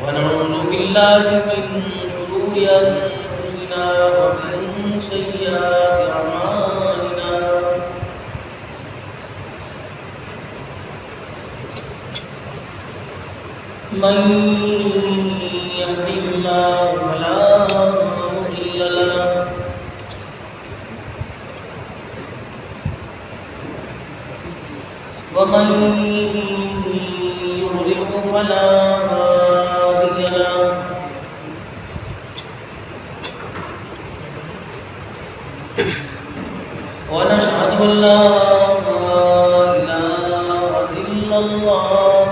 ونعوذ بالله من شرور أنفسنا ومن سيئات أعمالنا من يهد الله فلا مضل له ومن يضلل فلا هادي له ونشهد أن لا إله إلا الله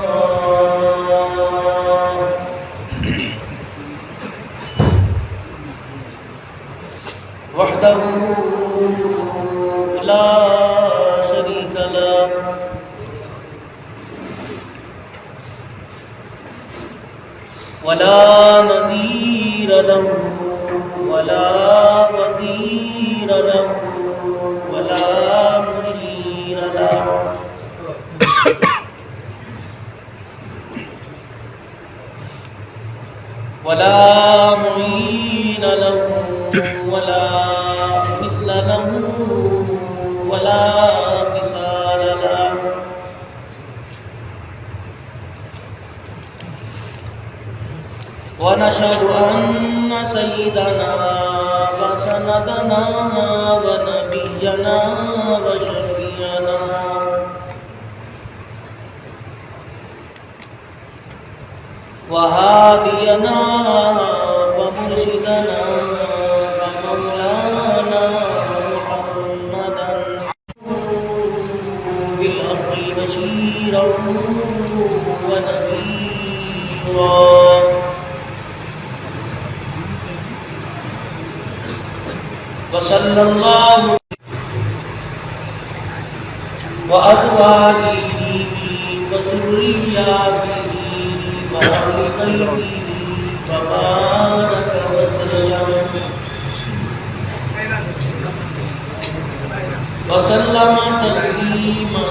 وحده لا شريك له ولا نظير له ولا وزير له ولا مشير له ولا معين له ولا مثل له ولا مثال له ونشهد أن سيدنا وسندنا ونبينا وشفيعنا وهادينا ومرشدنا ومولانا محمدا بالحق بشيرا ونذيرا وصلى الله وأزواجه وذرياته وأهل بيته وبارك وسلم تسليما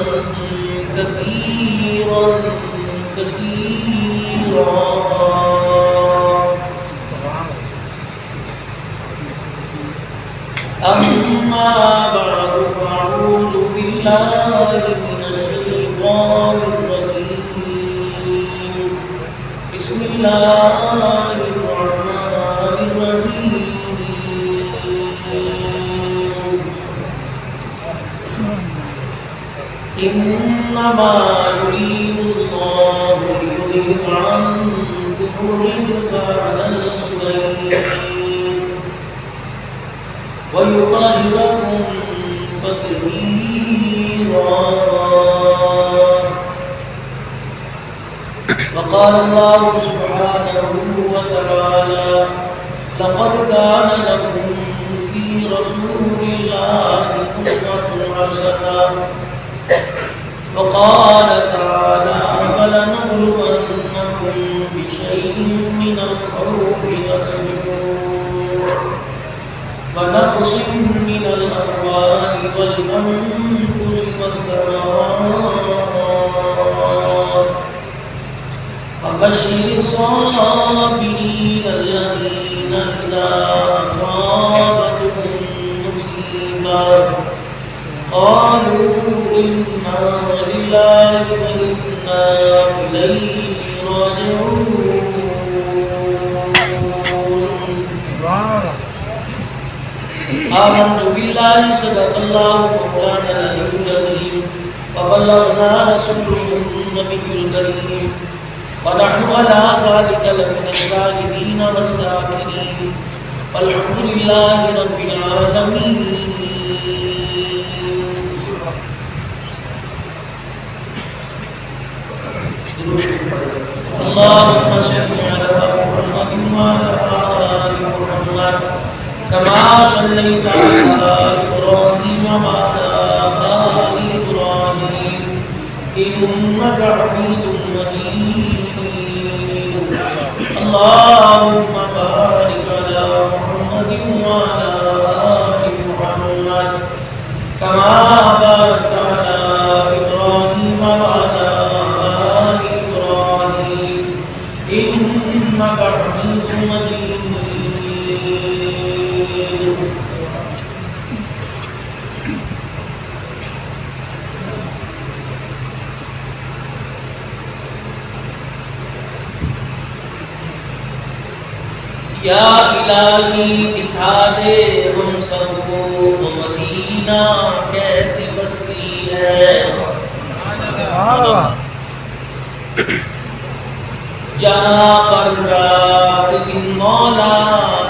كثيرا كثيرا. أما بعد فأعوذ بالله من الشيطان الرجيم. بسم الله الرحمن الرحيم. إنما يريد الله ليذهب عنكم الرجس أهل البيت ويطهركم تطهيرا. وقال الله سبحانه وتعالى: لقد كان لكم في رسول الله أسوة حسنة. وقال تعالى: فلنبلونكم بشيء من الخوف والجوع ونقص من الأموال والأنفس والثمرات وبشر الصابرين الذين إذا أصابتهم مصيبة قالوا إنا لله وإنا إليه راجعون. آمنت بالله صدق الله مولانا العلي العظيم وبلغنا رسوله النبي الكريم ونحن على ذلك لمن الشاهدين والشاكرين والحمد لله رب العالمين. اللهم صل على محمد وعلى آل محمد كما صليت على إبراهيم وعلى آل إبراهيم إنك حميد مجيد. اللهم بارك على محمد وعلى آل محمد كما باركت على إبراهيم وعلى آل إبراهيم إنك یا الہی دکھا دے ہم سب کو مدینہ کیسی بستی ہے، جہاں پر رات دن مولا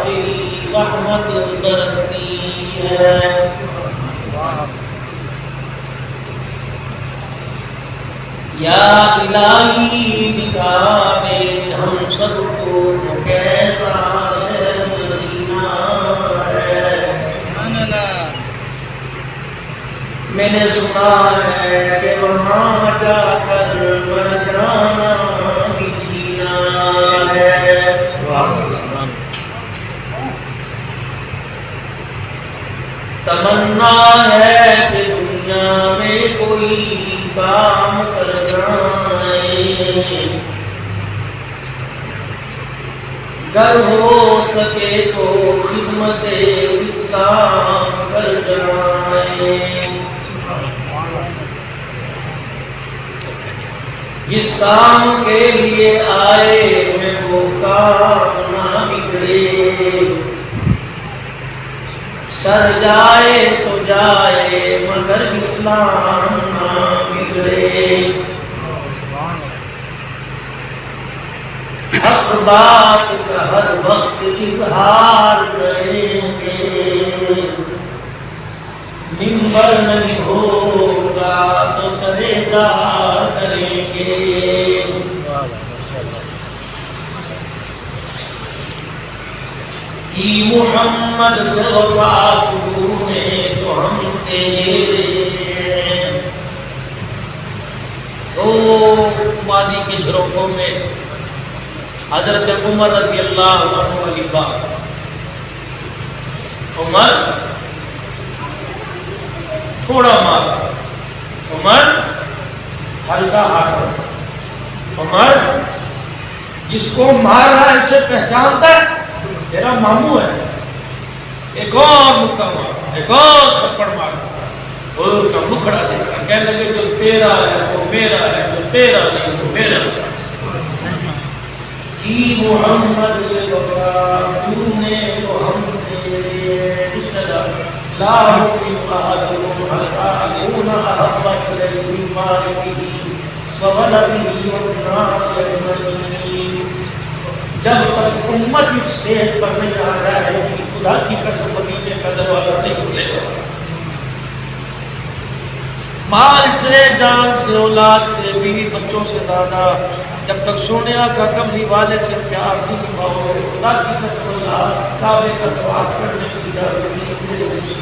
تیری رحمت برستی ہے۔ یا الہی دکھا دے ہم سب کو کیسا شہر مدینہ ہے۔ میں نے سنا ہے کہ وہاں جا کر مردانہ بھی جینا ہے۔ تمنا ہے کہ دنیا میں کوئی کام کرنا ہے، گر ہو سکے تو خدمت اسلام کر جائیں۔ جس کام کے لیے آئے ہیں وہ کام نہ بگڑے، سر جائے تو جائے مگر اسلام نہ بگڑے۔ حق بات کا ہر وقت اظہار کریں گے، منبر نہیں ہوگا تو سریدار کریں گے۔ کی محمد سے وفا نے تو ہم تیرے او ماضی کے جھروکوں میں حضرت عمر رضی اللہ عنہ علی بات عمر تھوڑا مار، عمر ہلکا ہاتھ، عمر جس کو مار رہا ہے اسے پہچانتا ہے تیرا ماموں ہے، ایک اور مکہ مار، ایک اور تھپڑ مار، اور کا مکھڑا دیکھا، کہنے لگے جو تیرا ہے وہ میرا ہے، جو تیرا نہیں وہ میرا ہے۔ کی محمد سے وفا تو نے تو ہم تیرے، اس نے لا من قادر حتى أكون أحب إليه من والده وولده والناس أجمعين۔ جب تک امت اس اسٹیج پر نہیں آ جائے گی خدا کی قسم مدینے کا دروازہ نہیں کھلے گا۔ مال سے، جان سے، اولاد سے، بیوی بچوں سے زیادہ جب تک سونے کا کملی والے سے پیار نہیں نبھاؤ گے خدا کی قسم اللہ کعبے کا طواف کرنے کی اجازت نہیں ملے گی۔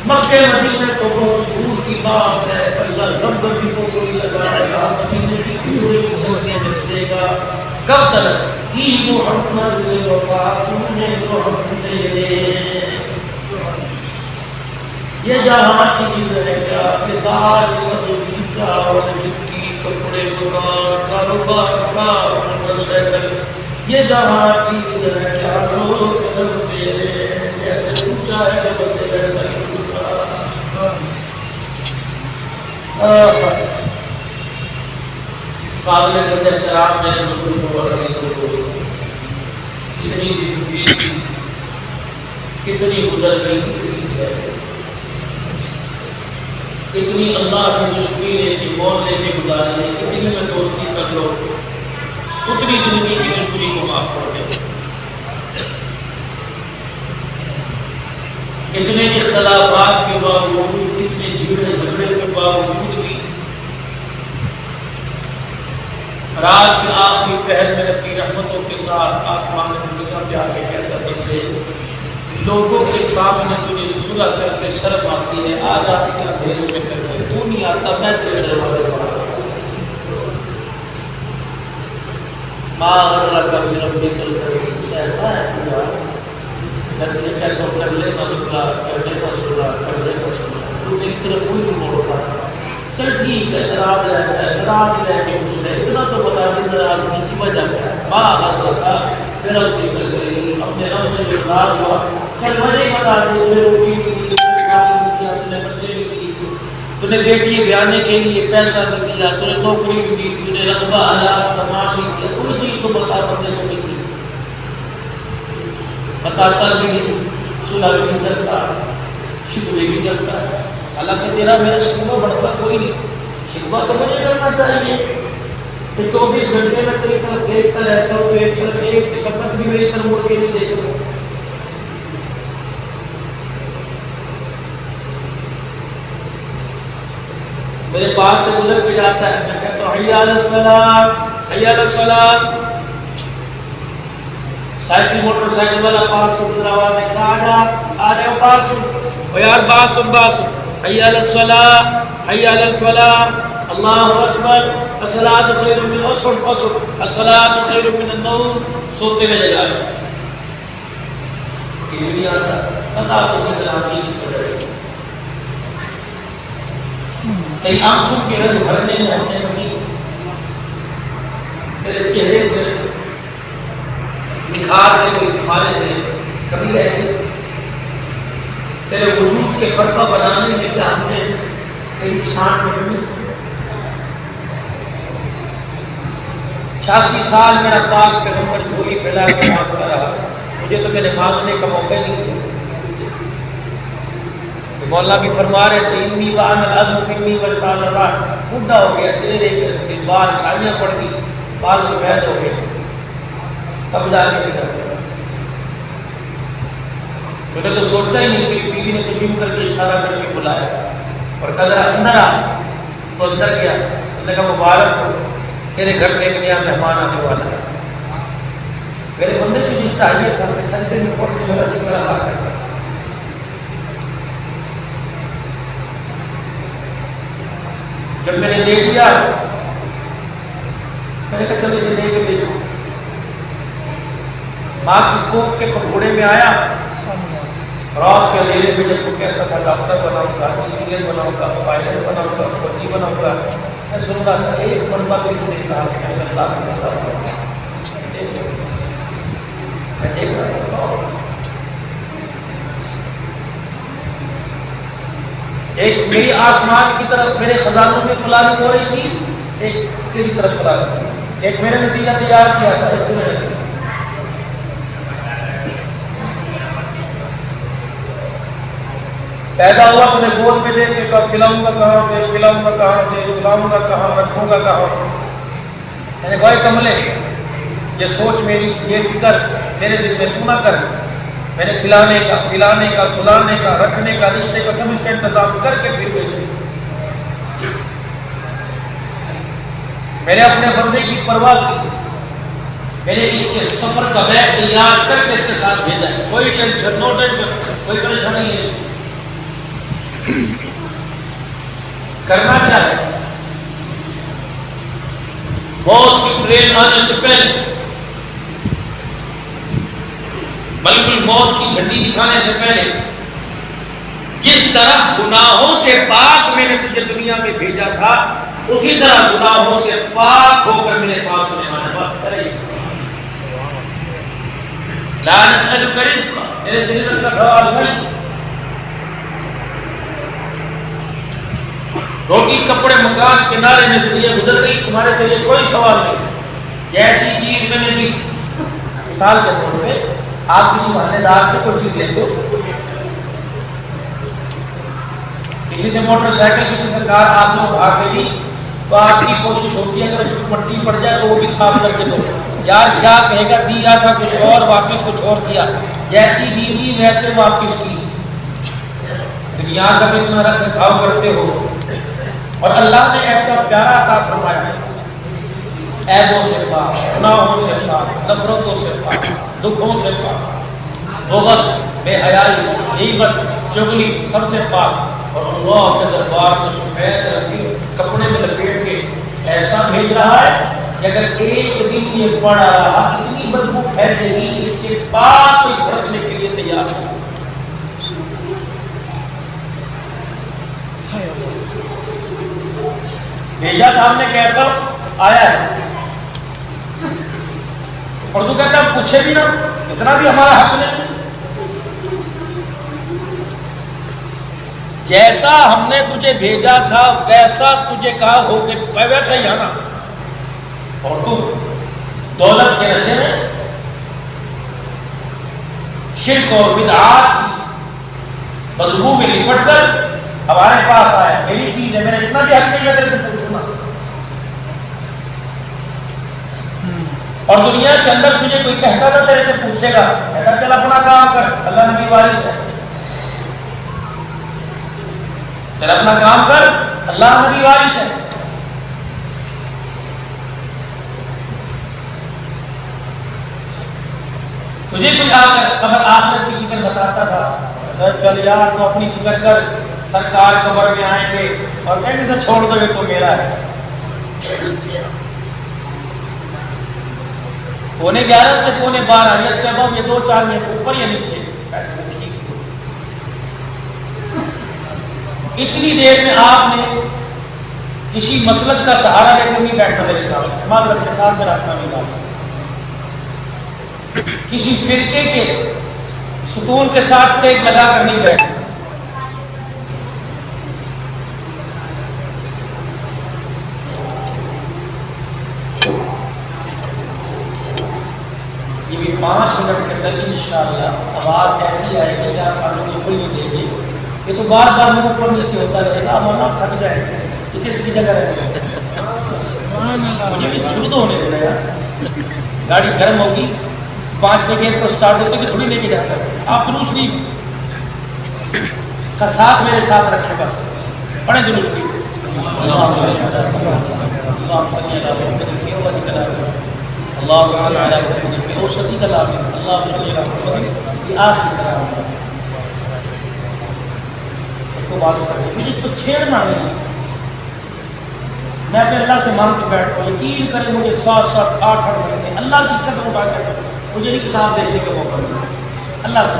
مکہ مدینے تو بہت دور کی بات ہے، اللہ زمزم بھی کو کوئی لگائے گا، مدینے کی کوئی چھوٹے دے گا۔ کب تک کی محمد سے وفا تو نے تو ہم تیرے، یہ جہاں چیز ہے کیا کہ دار سب چاول مٹی کپڑے مکان کاروبار کار موٹر سائیکل، یہ جہاں چیز ہے کیا لوگ قدم تیرے، جیسے اونچا ہے کہ بندے ویسا ہی قابل صد احترام میرے ملک کو اتنی سی زندگی کتنی گزر گئی، کتنی سی ہے، کتنی اللہ سے دشمنی لے کے مول لے کے گزاری ہے، کتنی میں دوستی کر لو اتنی زندگی کی دشمنی کو معاف کر دے۔ اتنے اختلافات کے باوجود، اتنے جھگڑے جھگڑے کے باوجود بھی رات کے آخری پہر میں اپنی رحمتوں کے ساتھ آسمان دنیا پہ آ کے کہتا بندے لوگوں کے سامنے تجھے صلح کر کے شرم آتی ہے، آ جاتی ہے اندھیرے میں کر کے، تو نہیں آتا میں تیرے دروازے پر آتا ہوں۔ ما غرک بربک الکریم، ایسا ہے پورا لیکن یہ کہتا ہوں کر لے نہ صلح، کر لے نہ صلح، کر لے نہ صلح، تو میری طرف کوئی نہیں موڑتا، چل ٹھیک ہے ناراض رہتا ہے، ناراض رہ کے پوچھ رہے اتنا تو بتا دیں ناراضگی کی وجہ کیا ہے۔ ما غرک میرا نکل گئی اپنے رب سے ناراض ہوا، چل وجہ ہی بتا دیں تمہیں روٹی بھی دی، تمہیں بچے بھی دی، تمہیں بیٹی بیانے کے لیے پیسہ بھی دیا، تمہیں نوکری بھی دی، تمہیں رقبہ حالات سامان بھی دیا، کوئی چیز تو بتا بندے کو نہیں دی۔ بتاتا بھی نہیں، صلح بھی نہیں کرتا، شکوے بھی کرتا ہے. حالانکہ تیرا میرا شکوہ بڑھتا کوئی نہیں. شکوہ تو مجھے کرنا چاہیے کہ 24 گھنٹے میں تیری طرف دیکھتا رہتا ہوں، ایک طرف ایک لپٹ بھی میری طرف مڑ کے نہیں دیکھتا ہوں. میرے پاس سے گزر کے جاتا ہے، میں کہتا ہوں حی علی الصلاۃ، حی علی الصلاۃ. سائیکل موٹر سائیکل والا پاس سے گزرا ہوا، میں کہا آ جاؤ پاس، او یار بات سن بات سن. حی علی الصلاۃ، حی علی الفلاح، اللہ اکبر، الصلاۃ خیر من الصلاۃ خیر من النوم. سوتے میں جگا یہ نہیں آتا. پتا تو سے دلاتی کی سو رہے تیری آنکھوں کے رد بھرنے میں ہم نے کمی، تیرے چہرے تیرے نکھار میں کوئی ہمارے سے کمی رہ گئی، تیرے وجود کے فرقہ بنانے میں کیا ہم نے تیری شان میں کمی. 86 سال میرا پاک پیغمبر جھولی پھیلا کے مانگتا رہا، مجھے تو میرے مانگنے کا موقع ہی نہیں دیا. مولا بھی فرما رہے تھے انی وان العظم منی واشتعل الرأس، بوڑھا ہو گیا، چہرے کے بال چھائیاں پڑ گئی، بال سفید ہو گئے، تب جا کے نکل گیا. میں نے تو سوچا ہی نہیں. میری بیوی نے تو یوں کر کے اشارہ کر کے بلایا اور کہا اندر آ، تو اندر گیا. اس نے کہا مبارک ہو، تیرے گھر میں ایک نیا مہمان آنے والا ہے. میرے بندے تجھے چاہیے تھا کہ سجدے میں پڑھ کے میرا شکر ادا کرتا. جب میں نے دے دیا میں نے کہا چلو اسے دے کے بھیجو. ماں کی کوکھ کے پکوڑے میں آیا، رات کے اندھیرے میں جب وہ کہتا تھا ڈاکٹر بناؤں گا، انجینئر بناؤں گا، پائلٹ بناؤں گا، فوجی بناؤں گا، میں سن رہا تھا ایک مرتبہ بھی اس نے کہا کہ میں صلی اللہ علیہ وسلم میں دیکھ رہا تھا. ایک میری آسمان کی طرف میرے خزانوں میں پلاننگ ہو رہی تھی، ایک تیری طرف پلاننگ. ایک میرے نتیجہ تیار کیا تھا، ایک تمہیں نے. پیدا ہوا تو نے گود میں دے کے کہا کھلاؤں گا کہاں سے، پلاؤں گا کہاں سے، سلاؤں گا کہاں، رکھوں گا کہاں. میں نے بھائی کملے یہ سوچ میری، یہ فکر میرے ذمہ تو نہ کر. میں نے کھلانے کا، پلانے کا، سلانے کا، رکھنے کا، رشتے کا سب اس کا انتظام کر کے پھر بھیجے. میں نے اپنے بندے کی پرواہ کی، میں نے اس کے سفر کا بیگ تیار کر کے اس کے ساتھ بھیجا ہے. کوئی ٹینشن، نو ٹینشن، کوئی پریشانی نہیں ہے. کرنا کیا ہے؟ موت کی ٹرین آنے سے پہلے، بلکہ موت کی جھنڈی دکھانے سے پہلے، جس طرح گناہوں سے پاک میں نے تجھے دنیا میں بھیجا تھا، اسی طرح گناہوں سے پاک ہو کر میرے پاس ہونے والا بات کرے. لا نسألک رزقا، میرے سے رزق کا سوال نہیں. روٹی کپڑے مکان کنارے میں سے یہ گزر گئی، تمہارے سے یہ کوئی سوال نہیں. جیسی چیز میں نے دی، مثال کے طور پہ آپ کسی محلے دار سے کوئی چیز لیتے ہو، کسی سے موٹر سائیکل، کسی سے کار آپ نے ادھار پہ لی، تو آپ کی کوشش ہوتی ہے اگر اس کو مٹی پڑ جائے تو وہ بھی صاف کر کے دو. یار کیا کہے گا دیا تھا کچھ اور، واپس کچھ اور کیا. جیسی دی تھی ویسے واپس کی. دنیا کا بھی تم رکھ رکھاؤ کرتے ہو، اور اللہ نے ایسا پیارا عطا فرمایا ہے، عیبوں سے پاک، گناہوں سے پاک، نفرتوں سے پاک، دکھوں سے پاک، بغض، بے حیائی، غیبت، چغلی، سب سے پاک. اور اللہ کے دربار میں سفید رنگ کے کپڑے میں لپیٹ کے ایسا بھیج رہا ہے کہ اگر ایک دن یہ پڑا رہا اتنی بدبو پھیلے گی اس کے پاس کوئی بھڑکنے کے لیے تیار ہے. بھیجا تھا ہم نے کیسا آیا ہے. اور تو کہتا ہے پوچھے بھی نہ، اتنا بھی ہمارا حق نہیں. جیسا ہم نے تجھے بھیجا تھا ویسا تجھے کہا ہو کے ویسا ہی آنا. اور تو دولت کے نشے میں، شرک اور بدعات کی بدبو میں لپٹ کر ہمارے پاس آیا، میری چیز ہے، میں نے اتنا بھی حق نہیں ہے تیرے سے پوچھنا، اور دنیا کے اندر تجھے کوئی کہتا تھا تیرے سے پوچھے گا، کہتا چل اپنا کام کر، اللہ نبی وارث ہے، چل اپنا کام کر، اللہ نبی وارث ہے. تجھے کوئی آ کر قبر آخرت کی فکر بتاتا تھا، چل یار تو اپنی فکر کر، سرکار قبر میں آئیں گے اور کہیں سے چھوڑ دو یہ تو میرا ہے. 11:15 سے 12:15 یہ سبب یہ 2-4 منٹ اوپر یا نیچے، اتنی دیر میں آپ نے کسی مسلک کا سہارا لے کر نہیں بیٹھنا میرے ساتھ، معذرت کے ساتھ میرا اپنا مزاج، کسی فرقے کے ستون کے ساتھ ٹیک لگا کر نہیں بیٹھنا. یہ بھی 5 منٹ کے اندر انشاءاللہ آواز ایسی آئے گی کہ آپ آگے اوپر نہیں دیں گے، یہ تو بار بار منہ اوپر نیچے ہوتا رہے گا، ورنہ آپ تھک جائیں گے، اسے اس کی جگہ رہے گا. مجھے بھی شروع تو ہونے دینا یار، گاڑی گرم ہوگی 5 بجے گیٹ پر سٹارٹ ہوتے کہ تھوڑی لے کے جاتا ہے. آپ جلوس نہیں کا ساتھ میرے ساتھ رکھے، بس بڑے جلوس نہیں. چھیڑنا نہیں، میں اپنے اللہ سے مانگ کے بیٹھتا ہوں، یقین کریں مجھے 7-7 8-8 گھنٹے اللہ کی قسم اٹھا کے مجھے نہیں کتاب دیکھنے کا موقع ملا، اللہ سے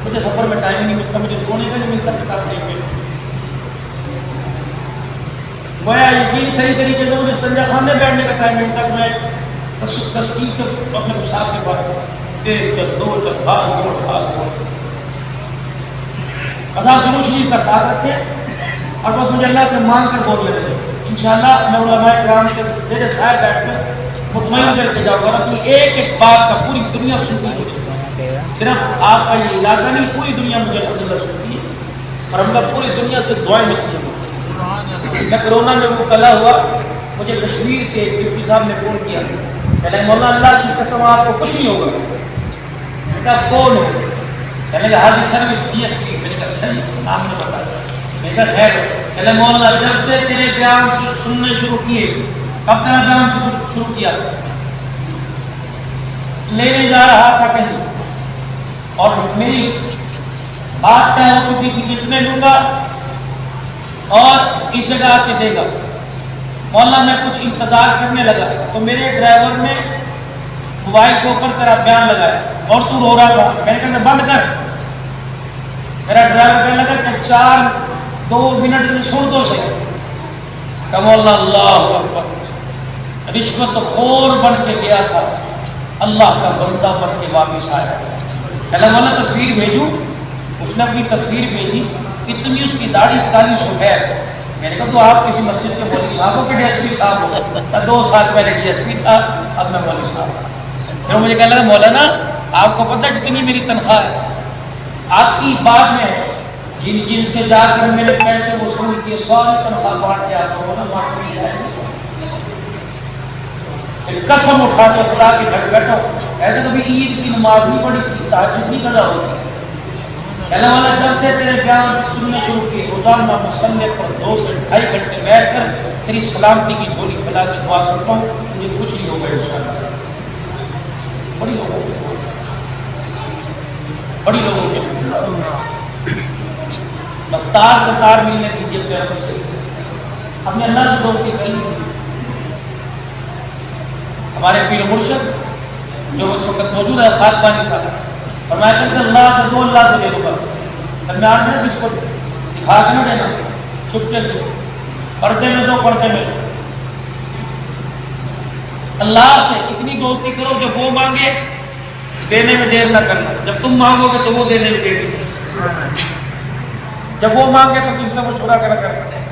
مجھے سفر میں ٹائم نہیں ملتا، مجھے سونے کا نہیں ملتا کتاب دیکھنے میں. گویا یقین صحیح طریقے سے مجھے استنجا خانے بیٹھنے کا ٹائم ملتا کہ میں تشکیل سے اپنے پیشاب کے بعد 1 جب 2 جب 5 عذاب جلوس شریف کا ساتھ رکھیں اور بس مجھے اللہ سے مانگ کر بول لیتے ہیں. انشاءاللہ میں علماء کرام کے زیر سایہ بیٹھ کر مطمئن کر کے جاؤں گا اپنی ایک ایک بات کا پوری دنیا سنتی ہے، صرف آپ کا یہ علاقہ نہیں، پوری دنیا مجھے الحمدللہ سنتی ہے اور ہم لوگ پوری دنیا سے دعائیں ملتی ہیں. میں کورونا میں مبتلا ہوا، مجھے کشمیر سے ڈپٹی صاحب نے فون کیا، کہنے مولانا اللہ کی قسم آپ کو کچھ نہیں ہوگا. میں نے کہا کون ہو؟ کہنے کہ ہارڈی سروس DSP. میں نے کہا اچھا جی نام نے بتایا. میں نے کہا خیر. کہنے مولانا جب سے تیرے بیان سننے شروع کیے، کب تیرا بیان شروع کیا؟ لینے جا رہا تھا کہیں اور میری بات طے ہو چکی تھی کہ اتنے لوں گا اور اس جگہ آ کے دے گا. مولانا میں کچھ انتظار کرنے لگا تو میرے ڈرائیور نے موبائل کے اوپر تیرا بیان لگایا اور تو رو رہا تھا. میں نے کہا بند کر. میرا ڈرائیور کہنے لگا کہ 4-2 منٹ میں چھوڑ دو سے. کہ مولانا اللہ اکبر، رشوت خور بن کے گیا تھا، اللہ کا بندہ بن کے واپس آیا. کہنا مولانا تصویر بھیجوں؟ اس نے اپنی تصویر بھیجی، اتنی اس کی داڑھی کالی سفید. میں نے کہا تو آپ کسی مسجد کے مولوی صاحب ہو کہ DSP صاحب ہو؟ 2 سال پہلے DSP تھا، اب میں مولوی صاحب. پھر مجھے کہنے لگا مولانا آپ کو پتہ جتنی میری تنخواہ ہے آتی بعد میں ہے، جن سے جا کر میرے پیسے وصول کیے ساری تنخواہ بانٹ کے آتا ہوں نا، معافی ہے. قسم اٹھا کے خدا کے گھر بیٹھا ایسے کبھی عید کی نماز نہیں پڑھی تھی، تہجد نہیں قضا ہوتی. کہنا والا جب سے تیرے بیان سننے شروع کیے روزانہ مصلی پر 2 سے 2.5 گھنٹے بیٹھ کر تیری سلامتی کی جھولی پھیلا کے دعا کرتا ہوں، مجھے کچھ نہیں ہوگا انشاءاللہ. بڑی لوگوں کے بس تار ملنے دیجیے پیار سے، اپنے اللہ سے دوستی کر لیجیے. ہمارے پیر مرشد جو اس وقت موجود ہے خالد بانی صاحب فرمایا کرتے اللہ سے دو، اللہ سے لے لو. بس درمیان میں کس کو دکھا کے نہ دینا، چپکے سے پردے میں دو، پردے میں دو. اللہ سے اتنی دوستی کرو جب وہ مانگے دینے میں دیر نہ کرنا، جب تم مانگو گے تو وہ دینے میں دیر نہیں، جب وہ مانگے تو کس سے وہ چھوڑا کر کرنا،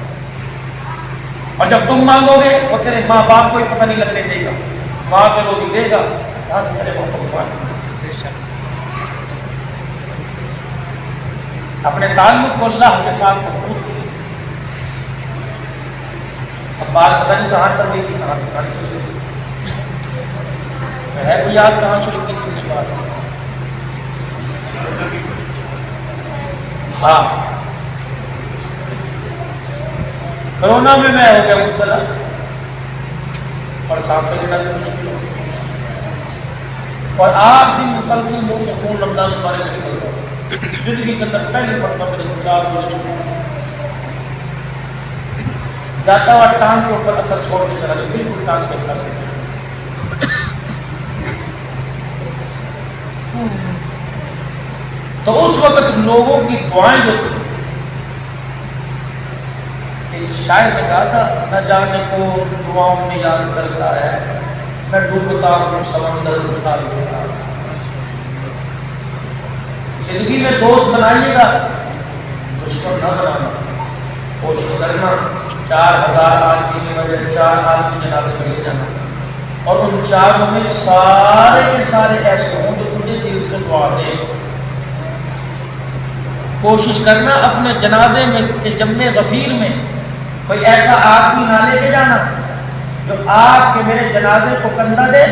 اور جب تم مانگو گے وہ تیرے ماں باپ کو ہی پتہ نہیں لگنے دے گا، وہاں سے روزی دے گا، وہاں سے تیرے باپ کو اپنے تعلق کو اللہ کے ساتھ مضبوط کیے. اب بات پتہ نہیں کہاں چل رہی تھی، کہاں سے کہاں نکل گئی ہے کوئی یاد کہاں شروع کی تھی بات؟ ہاں کرونا میں ہو گیا مبتلا اور سانسیں لینا بھی مشکل ہو گیا اور 8 دن مسلسل منہ سے خون رمضان مبارک میں نکل رہا. زندگی کے اندر پہلی مرتبہ میرے 4 بجے چھوٹا جاتا ہوا ٹانگ کے اوپر اثر چھوڑ کے چلا گیا، بالکل ٹانگ پہ کھڑا گیا. تو اس وقت لوگوں کی دعائیں جو تھی، ایک شاعر نے کہا تھا نہ جانے کو دعاؤں میں یاد کرتا ہے، میں ڈوبتا ہوں سمندر اچھال ہوتا. زندگی میں دوست بنائیے گا، دشمن نہ بنانا. کوشش کرنا 4000 آدمی کی وجہ 4 آدمی جناب میں لے جانا، اور ان 4 میں سارے کے سارے ایسے ہوں جو تجھے دل سے دعا دیں. کوشش کرنا اپنے جنازے میں کہ جمع غفیر میں کوئی ایسا آدمی نہ لے کے جانا جو آپ کے میرے جنازے کو کندھا دے،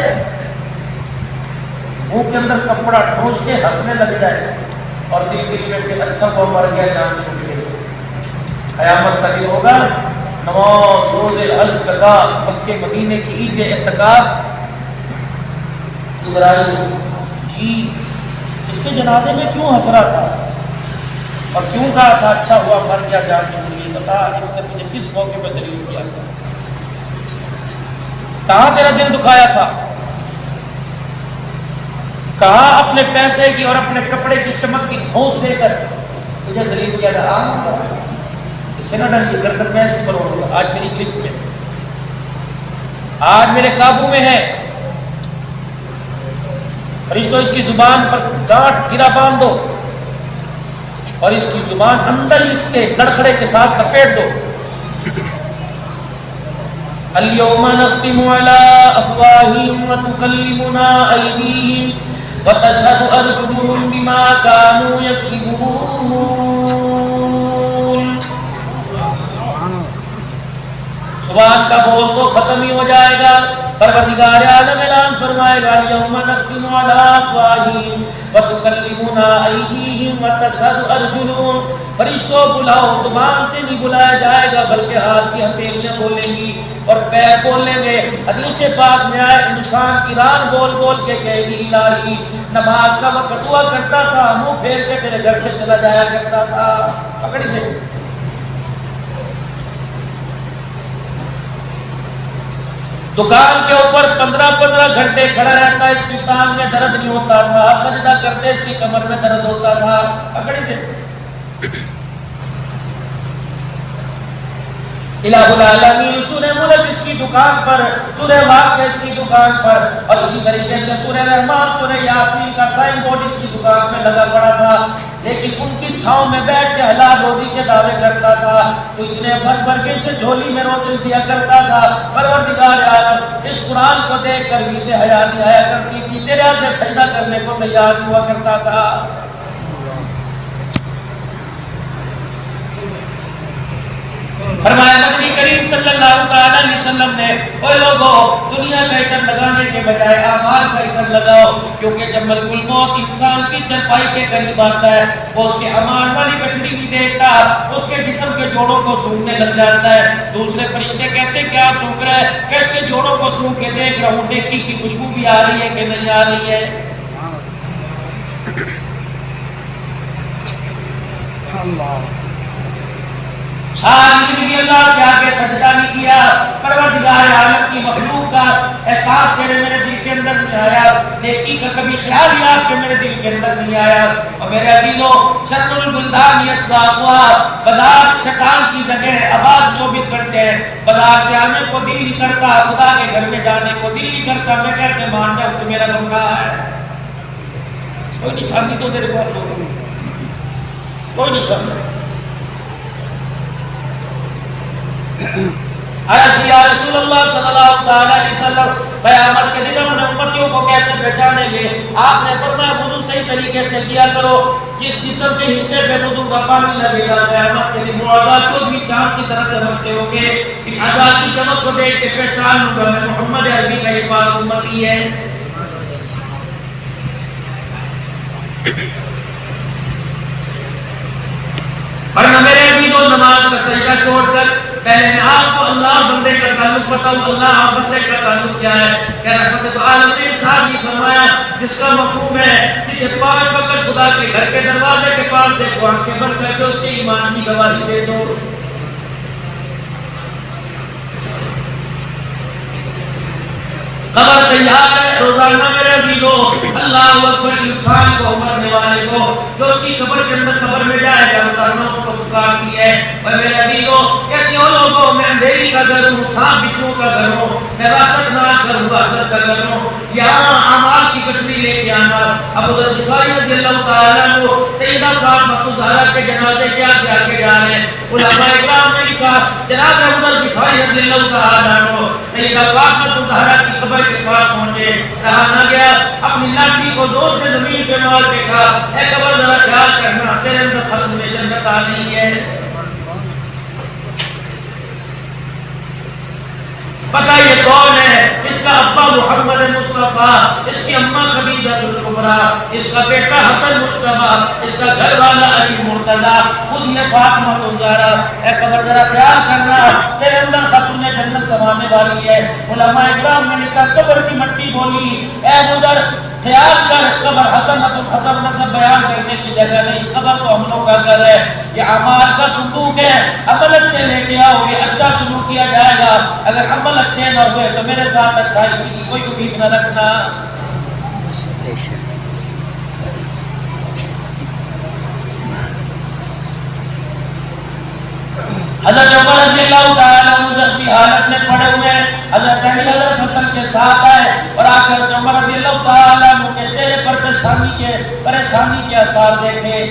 منہ کے اندر کپڑا ٹھونس کے ہنسنے لگ جائے اور دل میں کہ اچھا وہ مر گیا جان چھوٹ گئی. قیامت کا دن ہوگا، نماز روزے حج زکات مکے مدینے کی عید اعتکاف جی اس کے جنازے میں کیوں ہنس رہا تھا اور کیوں کہا تھا اچھا ہوا مر گیا جان چھوٹ گئی؟ بتا اس نے تجھے کس موقع پہ ذلیل کیا تھا، کہاں تیرا دل دکھایا تھا، کہاں اپنے پیسے کی اور اپنے کپڑے کی چمک کی ٹھونس دے کر تجھے ذلیل کیا تھا. اس سے نہ ڈریے، گردن میں ایسے کروڑ ہوگا. آج میری گرفت میں، آج میرے قابو میں ہے. فرشتوں اس کی زبان پر گانٹھ گرا باندھ دو اور اس کی زبان اندر اس کے لڑکھڑے کے ساتھ لپیٹ دو. اليوم نختم على افواههم وتكلمنا ايديهم وتشهد ارجلهم بما كانوا يكسبون. زبان کا بول تو ختم ہی ہو جائے گا. پروردگار عالم اعلان فرمائے گا اليوم نختم على افواههم وتكلمنا ايديهم وتشهد ارجلهم. فرشتوں بلاؤ، زبان سے نہیں بلایا جائے گا بلکہ ہاتھ کی ہتھیلیاں بولیں گی اور پیر بولیں گے. حدیث پاک میں آئے انسان کی ران بول بول کے کہے گی الہی نماز کا وقت ہوا کرتا تھا، منہ پھیر کے تیرے گھر سے چلا جایا کرتا تھا. پکڑی سے دکان کے اوپر 15 گھنٹے کھڑا رہتا، اس کی ٹانگ میں درد نہیں ہوتا تھا، سجدہ کرتے اس کی کمر میں درد ہوتا تھا. پکڑی سے الہ العالمین سورہ ملک اس کی دکان پر، سورہ واقعہ اس کی دکان پر، اور اسی طریقے سے سورہ رحمان سورہ یاسین کا سائن بورڈ اس کی دکان میں لگا پڑا تھا. لیکن ان کی چھاؤں میں بیٹھ کے حلال روزی کے دعوے کرتا تھا. تو اتنے بھر بھر کے اسے جھولی میں روزی دیا کرتا تھا. پروردگار عالم اس قرآن کو دیکھ کر بھی اسے حیا نہیں آیا کرتی تھی، تیرے آگے سجدہ کرنے کو تیار نہیں ہوا کرتا تھا. فرمایا نبی کریم صلی اللہ تعالی علیہ وسلم نے اے لوگوں دنیا کا ایندھن لگانے کے بجائے اعمال کا ایندھن لگاؤ، کیونکہ جب ملک الموت انسان کی چرپائی کے قریب آتا ہے وہ اس کے اعمال والی گٹھڑی نہیں دیکھتا، اس کے جسم کے جوڑوں کو سونگنے لگ جاتا ہے. دوسرے فرشتے کہتے کیا سونگ رہا ہے؟ کہ اس کے جوڑوں کو سونگ کے دیکھ رہا ہوں نیکی کی خوشبو بھی آ رہی ہے کہ نہیں آ رہی ہے. اللہ ساری زندگی اللہ کے آگے سجدہ نہیں کیا. پروردگار عالم کی مخلوق کا احساس میرے دل کے اندر نہیں آیا، نیکی کا کبھی خیال ہی آپ کے میرے دل کے اندر نہیں آیا. اور میرے عزیزوں شط البلدان یسرا ہوا، بازار شیطان کی جگہ آباد 24 گھنٹے ہیں. بازار سے آنے کو دل نہیں کرتا، خدا کے گھر میں جانے کو دل نہیں کرتا. میں کیسے مان جاؤں کہ میرا گناہ ہے؟ کوئی نشانی تو میرے پاس کوئی نشانی. عرض یا رسول اللہ صلی اللہ علیہ وسلم قیامت کے دن میں امتیوں کو کیسے پہچانیں گے؟ آپ نے فرمایا وضو صحیح طریقے سے کیا کرو، جس جسم کے حصے پہ وضو کا پانی لگے گا قیامت کے دن وہ اعضاء کو بھی چاند کی طرح چمکتے ہوں گے، ان اعضاء کی چمک کو دیکھ کے پہچان لوں گا میں محمد عربی کا یہ بات امتی ہے۔ ورنہ میرے عزیزو نماز کا سجدہ چھوڑ کر پہلے میں آپ کو اللہ بندے کا تعلق بتاؤں، اللہ بندے کا تعلق کیا ہے؟ کہ رحمت عالم نے ارشاد بھی فرمایا جس کا مفہوم ہے جسے 5 وقت خدا کے گھر کے دروازے کے پاس دیکھو آنکھیں بند کر کے اس کے ایمان کی گواہی دے دو۔ قبر تیار ہے روزانہ میرے عزیزو اللہ اکبر انسان کو مرنے والے کو جو اس کی قبر کے اندر قبر میں جائے گا روزانہ اس کو پکارتی ہے اور میرے عزیزو کہتی ہو لوگوں میں اندھیری کا گھر ہوں، سانپ بچھو کا گھر ہوں، میں وحشت ناک گھر ہوں، وحشت کا گھر ہوں، یہاں اعمال کی گٹھلی لے کے آنا۔ ابو ذر غفاری رضی اللہ تعالیٰ عنہ سیدہ فاطمہ الزہرا کے جنازے کے آگے جا رہے ہیں، علماء اکرام نے لکھا جناب ابو ذر غفاری رضی اللہ تعالیٰ عنہ سیدہ فاطمہ الزہرا کی قبر کے پاس پہنچے، رہا نہ گیا، اپنی لاٹھی کو زور سے زمین پہ مار کے کہا اے قبر ذرا خیال کرنا تیرے اندر ختم جنت آ رہی ہے۔ پتہ یہ کون ہے؟ اس کا ابا محمد مصطفیٰ، اس کی اماں خدیجہ الکبریٰ، اس کا بیٹا حسن مجتبیٰ، اس کا گھر والا علی مرتضیٰ، خود یہ فاطمہ الزہرا۔ اے قبر ذرا خیال کرنا تیرے اندر ختم جنت سمانے والی ہے۔ علماء اکرام نے لکھا قبر کی مٹی بولی اے ابوذر خیال کر قبر حسب نسب بیان کرنے کی جگہ نہیں، قبر تو عملوں کا گھر ہے، یہ اعمال کا صندوق ہے، عمل اچھے لے کے آؤ گے اچھا سلوک کیا جائے گا، اگر عمل اچھے نہ ہوئے تو میرے ساتھ اچھائی کی کوئی امید نہ رکھنا۔ حضرت عمر رضی اللہ تعالیٰ عنہ زخمی حالت میں پڑے ہوئے حضرت علی حضرت حسن کے ساتھ آئے اور آ کر عمر رضی اللہ تعالیٰ عنہ کے چہرے پر پریشانی کے آثار دیکھے۔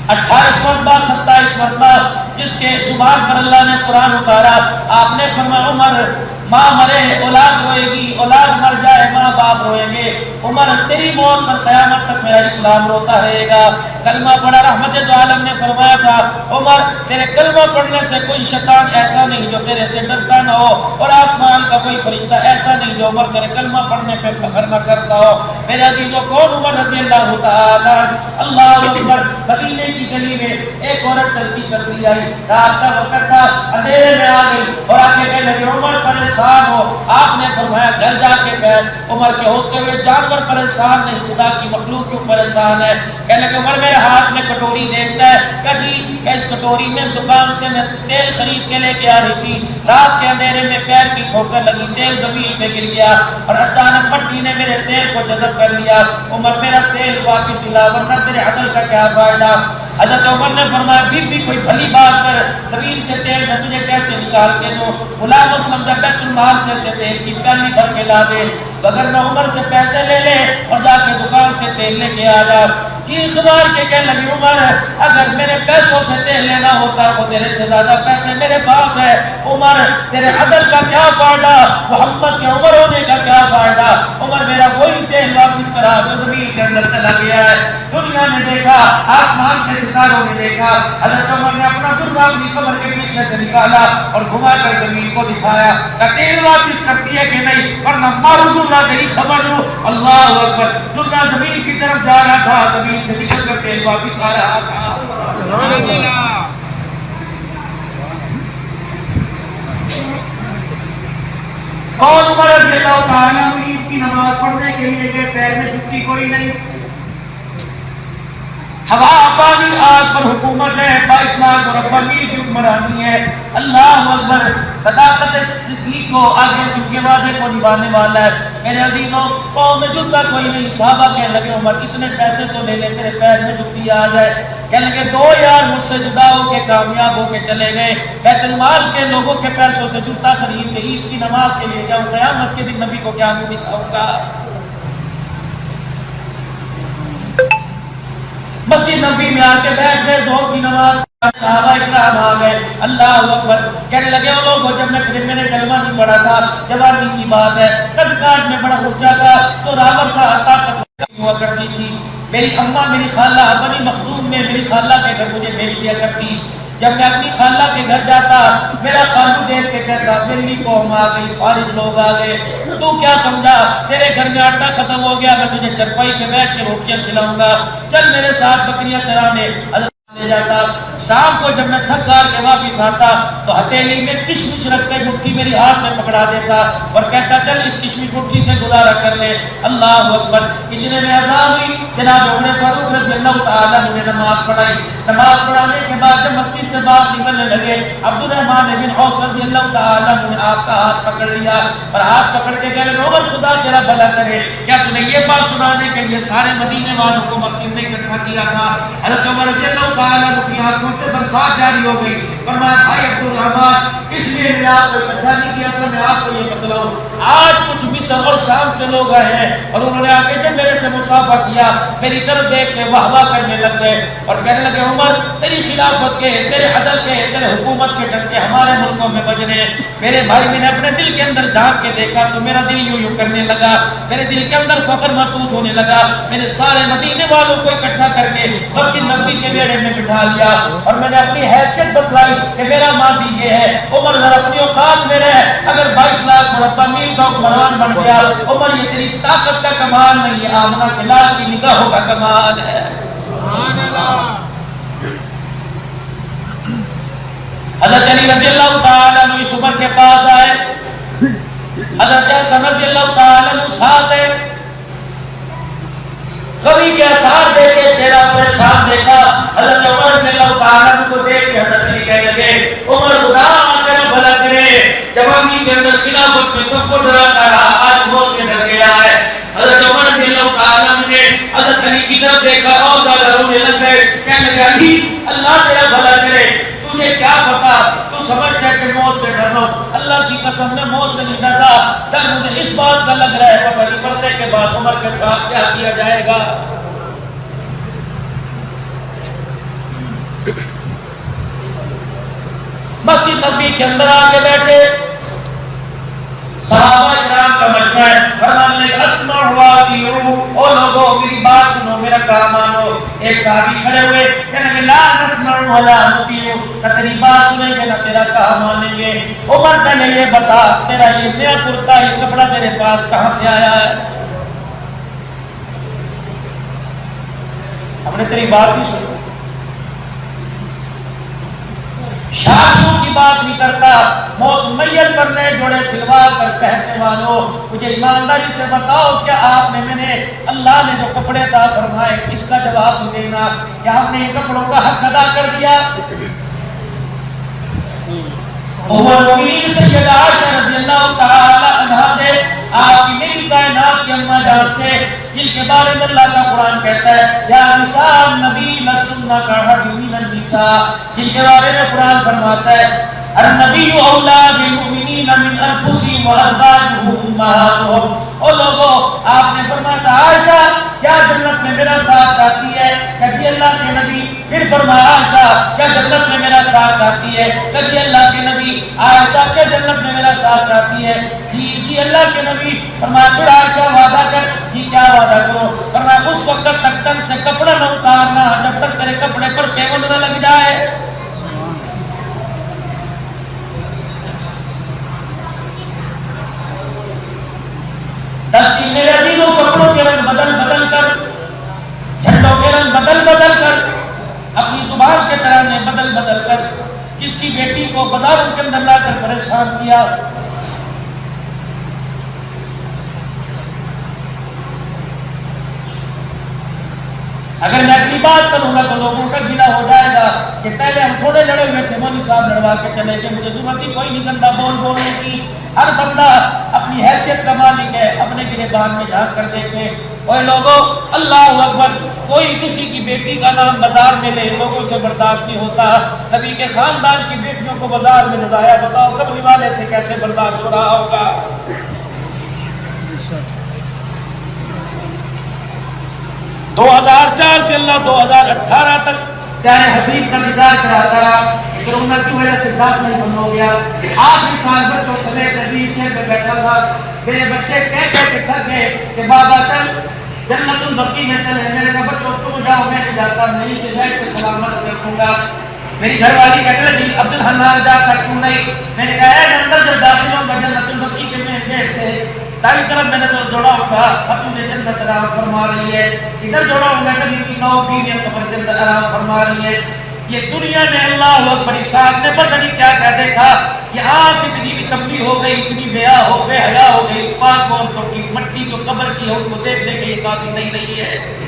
28 مرتبہ 27 مرتبہ جس کے زبان پر اللہ نے قرآن اتارا، آپ نے فرمایا عمر ماں مرے اولاد روئے گی، اولاد مر جائے ماں باپ روئیں گے، عمر تیری موت پر قیامت تک میرا اسلام روتا رہے گا۔ کلمہ پڑھا، رحمت دو عالم نے فرمایا تھا عمر تیرے کلمہ پڑھنے سے کوئی شیطان ایسا نہیں جو تیرے سے ڈرتا نہ ہو، اور آسمان کا کوئی فرشتہ ایسا نہیں جو عمر تیرے کلمہ پڑھنے پہ فخر نہ کرتا ہو۔ میرے عزیزو کون عمر رضی اللہ تعالیٰ اللہ اکبر۔ مدینے کی گلی میں ایک عورت چلتی چلتی آئی، رات کا وقت تھا، اندھیرے میں آ گئی اور آ کے کہنے لگی عمر پریشان ہو۔ آپ نے فرمایا گھر جا کے بیٹھ، عمر کے ہوتے ہوئے جانور پریشان نہیں، خدا کی مخلوق کیوں پریشان ہے؟ کہنے لگے عمر میرے ہاتھ میں کٹوری دیکھتا ہے، کہ جی اس کٹوری میں دکان سے میں تیل خرید کے لے کے آ رہی تھی، رات کے اندھیرے میں پیر کی ٹھوکر لگی، تیل زمین پہ گر گیا اور اچانک مٹی نے میرے تیل کو جذب کر لیا، عمر میرا تیل واپس دلا ورنہ تیرے عدل کا کیا فائدہ؟ حضرت عمر نے فرمایا بھی کوئی بھلی بات کر، زمین سے تیل میں تجھے کیسے نکال کے دوں؟ غلام اسلم جب بیت المال سے تیل کی پیالی بھر کے لا دے، اگر نہ عمر سے پیسے لے لے اور جا کے دکان سے تیل لے کے آ جا۔ چیخ مار کے کہنے لگی عمر اگر میرے پیسوں سے تیل لینا ہوتا تو تیرے سے زیادہ پیسے میرے پاس ہے، عمر تیرے عدل کا کیا فائدہ، محمد کے عمر ہونے کا کیا فائدہ؟ عمر میرا وہی تیل واپس کرا جو زمین کے اندر چلا گیا ہے۔ دنیا نے دیکھا، آسمان کے ستاروں نے دیکھا، حضرت عمر نے اپنا درہ اپنی قبر کے پیچھے سے نکالا اور گھما کر زمین کو دکھایا کہ تیل واپس کرتی ہے کہ نہیں، ورنہ مارو درہ تیری خبر ہو۔ اللہ اکبر، درہ زمین کی طرف جا رہا تھا، زمین سے نکل کر تیل واپس آ رہا تھا۔ کون عمر رضی اللہ تعالیٰ عنہ عید کی نماز پڑھنے کے لیے گئے، پیر میں جوتی کوئی نہیں، ہوا پانی آگ پر حکومت ہے، با اسلام مربع میر کی حکمرانی ہے۔ اللہ اکبر، صداقت صدیق کو آگے ان کے وعدے کو نبھانے والا ہے۔ میرے عزیزوں پاؤں میں جوتا کوئی نہیں، صحابہ کہنے لگے عمر اتنے پیسے تو لے لے تیرے پیر میں جوتی آ جائے۔ کہنے لگے 2 یار مجھ سے جدا ہو کے کامیاب ہو کے چلے گئے، بیت المال کے لوگوں کے پیسوں سے جوتا خرید کے عید کی نماز کے لیے جاؤں، قیامت کے دن نبی کو کیا منہ دکھاؤں گا؟ مسجد نبی میں آ کے بیٹھ گئے، ظہر کی نماز صحابہ اکرام آ گئے، اللہ اکبر کہنے لگے وہ لوگ جب میں نے کلمہ نہیں پڑھا تھا، جوانی کی بات ہے، قد کاٹ میں بڑا اونچا تھا، زوراور تھا، طاقت ہوا کرتی تھی، میری اماں میری خالہ بنی مخزوم میں میری خالہ کے گھر مجھے بھیج دیا کرتی، جب میں اپنی خالہ کے گھر جاتا میرا خالو دیکھ کے کہتا دلی قوم آ گئی، فارغ لوگ آ گئے، تو کیا سمجھا تیرے گھر میں آٹا ختم ہو گیا، میں تجھے چرپائی پہ بیٹھ کے روٹیاں کھلاؤں گا، چل میرے ساتھ بکریاں چرانے لے جاتا۔ شام کو جب میں تھک کار کے واپس آتا تو ہتھیلی میں کشمش رکھ کے مٹھی میری ہاتھ میں پکڑا دیتا اور کہتا چل اس کشمش مٹھی سے گزارا کر لے۔ اللہ اکبر، کتنے میں اذان ہوئی، جناب عمر فاروق رضی اللہ تعالیٰ عنہ نے نماز پڑھائی، نماز پڑھانے کے بعد جب مسجد سے باہر نکلنے لگے، عبد الرحمن بن عوف رضی اللہ تعالیٰ عنہ نے آپ کا ہاتھ پکڑ لیا اور ہاتھ پکڑ کے کہنے عمر خدا تیرا بھلا کرے، کیا تو نے یہ بات سنانے کے لیے سارے مدینے والوں کو مسجد میں اکٹھا کیا تھا؟ حضرت عمر رضی اللہ تعالیٰ عنہ کی آنکھوں سے برسات جاری ہو گئی، فرمایا بھائی عبد الرحمن اس لیے میں آپ کو اکٹھا نہیں کیا تھا، میں آپ کو یہ بتلاؤں آج کچھ مصر اور شام سے لوگ آئے ہیں اور انہوں نے آ کے جب میرے سے مصافحہ کیا میری طرف دیکھ کے واہ واہ کرنے لگ گئے اور کہنے لگے عمر تیری خلافت کے، تیرے عدل کے، تیرے حکومت کے ڈنکے ہمارے ملکوں میں بج رہے ہیں۔ میرے بھائی میں نے اپنے دل کے اندر جھانک کے دیکھا تو میرا دل یوں یوں کرنے لگا، میرے دل کے اندر فخر محسوس ہونے لگا، میں نے سارے مدینے والوں کو اکٹھا کر کے مسجد نبوی کے بیڑے میں بٹھا لیا اور میں نے اپنی حیثیت بتلائی کہ میرا ماضی یہ ہے، عمر ذرا اپنی اوقات میں رہ، اگر 22 لاکھ مربع میل کا حکمران بن گیا، عمر یہ تیری طاقت کا کمال نہیں ہے، آمنہ کے لال کی نگاہوں کا کمال ہے۔ حضرت علی رضی اللہ تعالیٰ عنہ اس عمر کے پاس آئے، حضرت حسن رضی اللہ تعالیٰ عنہ ساتھ ہے، کبھی کے اثار دے کے چہرہ پریشان دیکھا، حضرت عمر رضی اللہ تعالیٰ عنہ کو دیکھ کے حضرت علی کہنے لگے عمر خدا تیرا بھلا کرے، جوانی کے اندر خلافت میں سب کو ڈراتا رہا، آج موت سے ڈر گیا ہے۔ حضرت عمر رضی اللہ تعالیٰ عنہ نے حضرت علی کی طرف دیکھا اور زیادہ رونے لگ گئے، کہنے لگے علی اللہ تیرا بھلا کرے، تجھے کیا پتا، تو سمجھتا ہے کہ موت سے ڈر رہا ہوں، اللہ کی قسم میں موت سے نہیں ڈرتا، ڈر مجھے اس بات کا لگ رہا ہے پتہ نہیں مرنے کے بعد عمر کے ساتھ کیا کیا جائے گا۔ مسجد نبی کے اندر آ کے بیٹھے صحابہ اکرام کا مجمع ہے، فرمانے لگے اسمع واطیعوا، او لوگوں میری بات سنو میرا کام مانو۔ ایک صحابی کھڑے ہوئے کہنے لگے لا نسمع ولا نطیع، نہ تیری بات سنیں گے نہ تیرا کام مانیں گے۔ عمر پہلے یہ بتا تیرا یہ نیا کرتا یہ کپڑا تیرے پاس کہاں سے آیا ہے؟ ہم نے تیری بات بھی سنی، شادیوں کی بات نہیں کرتا، موت میت پر نئے جوڑے سلوا کر پہننے والوں مجھے ایمانداری سے بتاؤ کیا آپ نے میں نے اللہ نے جو کپڑے عطا فرمائے اس کا جواب دینا، کیا ہم نے ان کپڑوں کا حق ادا کر دیا؟ عمر المؤمنین سیدہ عائشہ رضی اللہ تعالی عنہا سے آپ کی نئی کائنات کی اماں جان سے جن کے بارے میں اللہ کا قرآن کہتا ہے یا نساء النبی لستن کاحد من النساء، جن کے بارے میں قرآن فرماتا ہے النبی اولا بالمؤمنین من انفسهم وازواجه امہاتهم۔ او لوگوں آپ نے فرمایا عائشہ کیا جنت میں میرا ساتھ چاہتی ہے؟ کہ اللہ کے نبی، پھر فرمایا عائشہ کیا جنت میں میرا ساتھ چاہتی ہے؟ کہ اللہ کے نبی، عائشہ کیا جنت میں میرا ساتھ چاہتی ہے؟ جی اللہ کے نبی، فرمایا پھر عائشہ وعدہ کر، جی کیا وعدہ کرو؟ فرمایا اس وقت تک تن سے کپڑا نہ اتارنا جب تک تیرے کپڑے پر پیوند نہ لگ جائے۔ دستی میرے عزیزوں کپڑوں کے رنگ بدل بدل کر، جھنڈوں کے رنگ بدل بدل کر، اپنی زبان کے ترانے بدل بدل کر کس کی بیٹی کو بازاروں کے اندر لا کر پریشان کیا۔ اگر میں اپنی بات کروں گا تو لوگوں کا گلا ہو جائے گا کہ پہلے ہم تھوڑے لڑے ہوئے تھے، مولوی صاحب لڑوا کے چلے گئے، مجھے ضرورت ہی کوئی نہیں گندا بول بولنے کی۔ ہر بندہ اپنی حیثیت کا مالک ہے، اپنے گریبان میں جھانک کر دیکھے۔ اور لوگوں اللہ اکبر، کوئی کسی کی بیٹی کا نام بازار میں لے لوگوں سے برداشت نہیں ہوتا، نبی کے خاندان کی بیٹیوں کو بازار میں لڑایا، بتاؤ کملی والے سے کیسے برداشت ہو رہا ہوگا؟ 2004 سے اللہ 2018 تک پیارے حبیب کا دیدار کراتا رہا، کرونا کی وجہ سے داخلہ بند ہو گیا۔ آخری سال بچوں سمیت نبی شہر میں بیٹھا تھا، میرے بچے کہہ کے تھک گئے کہ بابا چل جنت البقیع میں چلے۔ میرے کہا بچوں تم جاؤ، میں نہیں جاتا، نہیں سے بیٹھ کے سلامت رکھوں گا۔ میری گھر والی کہنے لگی عبد الحنان جاتا کیوں نہیں؟ میں نے کہا اے اندر جب داخل ہوں گا جنت البقیع کے مین گیٹ سے، دائیں طرف میں نے تو دوڑا اٹھا، اب تجھے جنت آرام فرما رہی ہے، ادھر دوڑا ہوں گا نبی کی 9 بیویاں قبر جنت آرام فرما رہی ہے۔ یہ دنیا میں اللہ اکبر اشاعت نے پتہ نہیں کیا کہہ دیکھا، یہ آنکھ اتنی نکملی ہو گئی، اتنی بے حیا ہو گئی، پاک عورتوں کی مٹی جو قبر کی ہے ان کو دیکھنے کے یہ کافی نہیں رہی ہے۔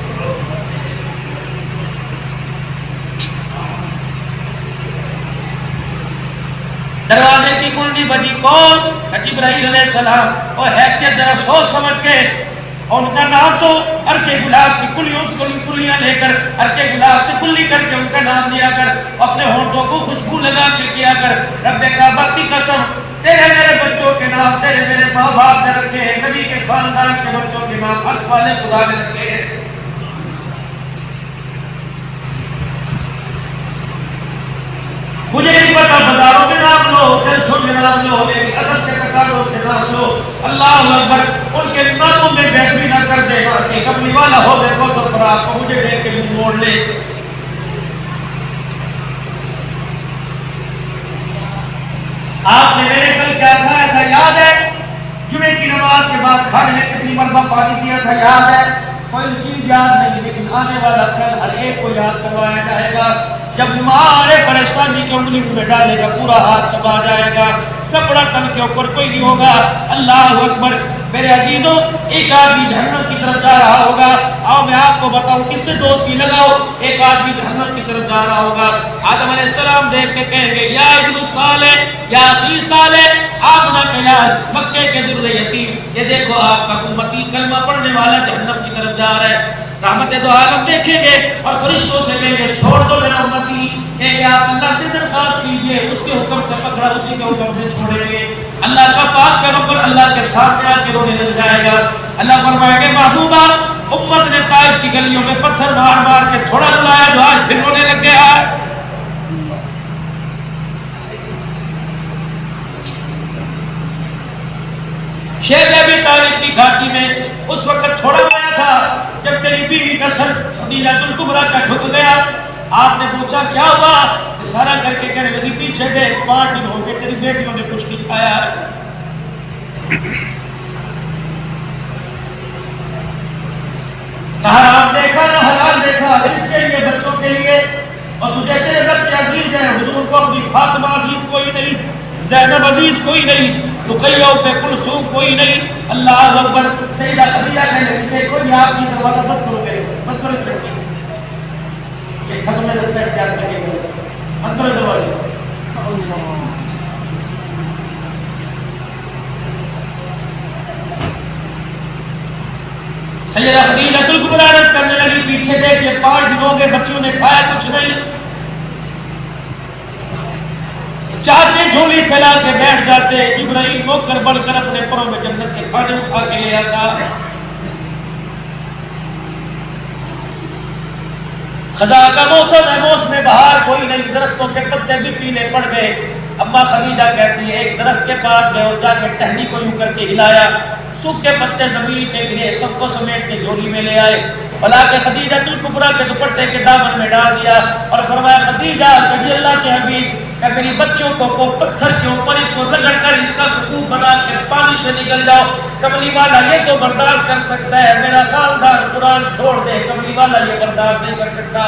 دروازے کی کنڈی بجی، کون؟ جبرائیل علیہ السلام۔ اور حیثیت ذرا سوچ سمجھ کے، اور ان کا نام تو ارکے گلاب کی کلیاں لے کر، ارکے گلاب سے کلی کر کے ان کا نام لیا کر، اپنے ہونٹوں کو خوشبو لگا کے کیا کر، رب کعبہ کی قسم تیرے میرے بچوں کے نام تیرے میرے ماں باپ نے رکھے ہیں، نبی کے خاندان کے بچوں کے نام عرش والے خدا نے رکھے ہیں۔ مجھے نہیں پتا بازاروں میں نام لو، جلسوں میں نام لو، لیکن ادب کے تقاضوں سے نام لو۔ اللہ اکبر، ان کے ناموں میں بہتری نہ کر دے گا کہ کملی والا ہو گئے کوثر پر آپ کو مجھے دیکھ کے منہ موڑ لے۔ آپ نے میرے کل کیا کھایا تھا یاد ہے؟ جمعے کی نماز کے بعد کھانے میں کتنی مرتبہ پانی پیا تھا یاد ہے؟ کوئی چیز یاد نہیں، لیکن آنے والا کل ہر ایک کو یاد کروایا جائے گا۔ جب مارے پریشانی کی انگلی میں ڈالے گا پورا ہاتھ چبا جائے گا، کپڑا تن کے اوپر کوئی نہیں ہوگا۔ اللہ اکبر میرے عزیزوں، ایک آدمی جہنم کی طرف جا رہا ہوگا، آؤ میں آپ کو بتاؤں کس سے دوستی لگاؤ۔ ایک آدمی جہنم کی طرف جا رہا ہوگا، آدم علیہ السلام دیکھ کے کہیں گے یا ابن صالح، یا اخی صالح، آمنہ کا یاد مکے کے در یتیم، یہ دیکھو آپ کا امتی کلمہ پڑھنے والا جہنم کی طرف جا رہا ہے۔ رحمت دو عالم دیکھیں گے اور فرشتوں سے کہیں گے چھوڑ دو میرا امتی، کہ آپ اللہ سے درخواست کیجئے، اس کے حکم سے پکڑا، اسی کے حکم سے چھوڑیں گے۔ اللہ کا پاک پیغمبر اللہ کے سامنے آ کے رونے لگ جائے گا۔ اللہ فرمائے گا محبوبہ امت نے طائف کی گلیوں میں پتھر مار مار کے تھوڑا رلایا جو آج پھر رونے لگ گیا ہے۔ شیخ ابی طالب کی گھاٹی میں اس وقت تھوڑا آیا تھا جب تیری بیوی کا سر خدیجہ الکبریٰ کا ڈھک گیا۔ آپ نے پوچھا کیا ہوا؟ اشارہ کر کے کہنے لگی پیچھے دیکھ 5 دن ہو گئے تیری بیٹیوں نے کچھ نہیں کھایا ہے۔ نہ حرام دیکھا نہ حلال دیکھا، اس کے لیے بچوں کے لیے، اور تجھے تیرے رب کے عزیز ہیں، حضور کو اپنی فاطمہ عزیز کوئی نہیں، زینب عزیز کوئی نہیں، رقیہ پہ کلثوم کوئی نہیں۔ اللہ اکبر، سیدہ خدیجہ کہنے لگی دیکھو یہ آپ کی دروازہ مت کرو گے، مت کرو اس لڑکی، یہ ختم میں رستہ اختیار کرے گا، مت کرو دروازے۔ سیدہ خدیجہ الکبریٰ عرض کرنے لگی پیچھے دیکھیے 5 دنوں کے بچوں نے کھایا کچھ نہیں۔ چاہتے جھولی پھیلا کے بیٹھ جاتے، جبرائیل نوکر بڑھ کر اپنے پروں میں جنت کے کھانے اٹھا کے لے آتا۔ خزاں کا موسم ہے، موسم بہار کوئی نہیں، درختوں کے پتے بھی پیلے پڑ گئے۔ اما خدیجہ کہتی ہے ایک درخت کے پاس گئے اور جا کے ٹہنی کو یوں کر کے ہلایا، سوکھے پتے زمین پہ گرے، سب کو سمیٹ کے جھولی میں لے آئے، بلا کے خدیجہ الکبریٰ کے دوپٹے کے دامن میں ڈال دیا اور فرمایا خدیجہ رضی اللہ کے حبیب کہ میری بچوں کو پتھر کے اوپر اس کو رگڑ کر اس کا سکوب بنا کے پانی سے نکل جاؤ، کملی والا یہ تو برداشت کر سکتا ہے، میرا خاندان قرآن چھوڑ دے، کملی والا یہ برداشت نہیں کر سکتا۔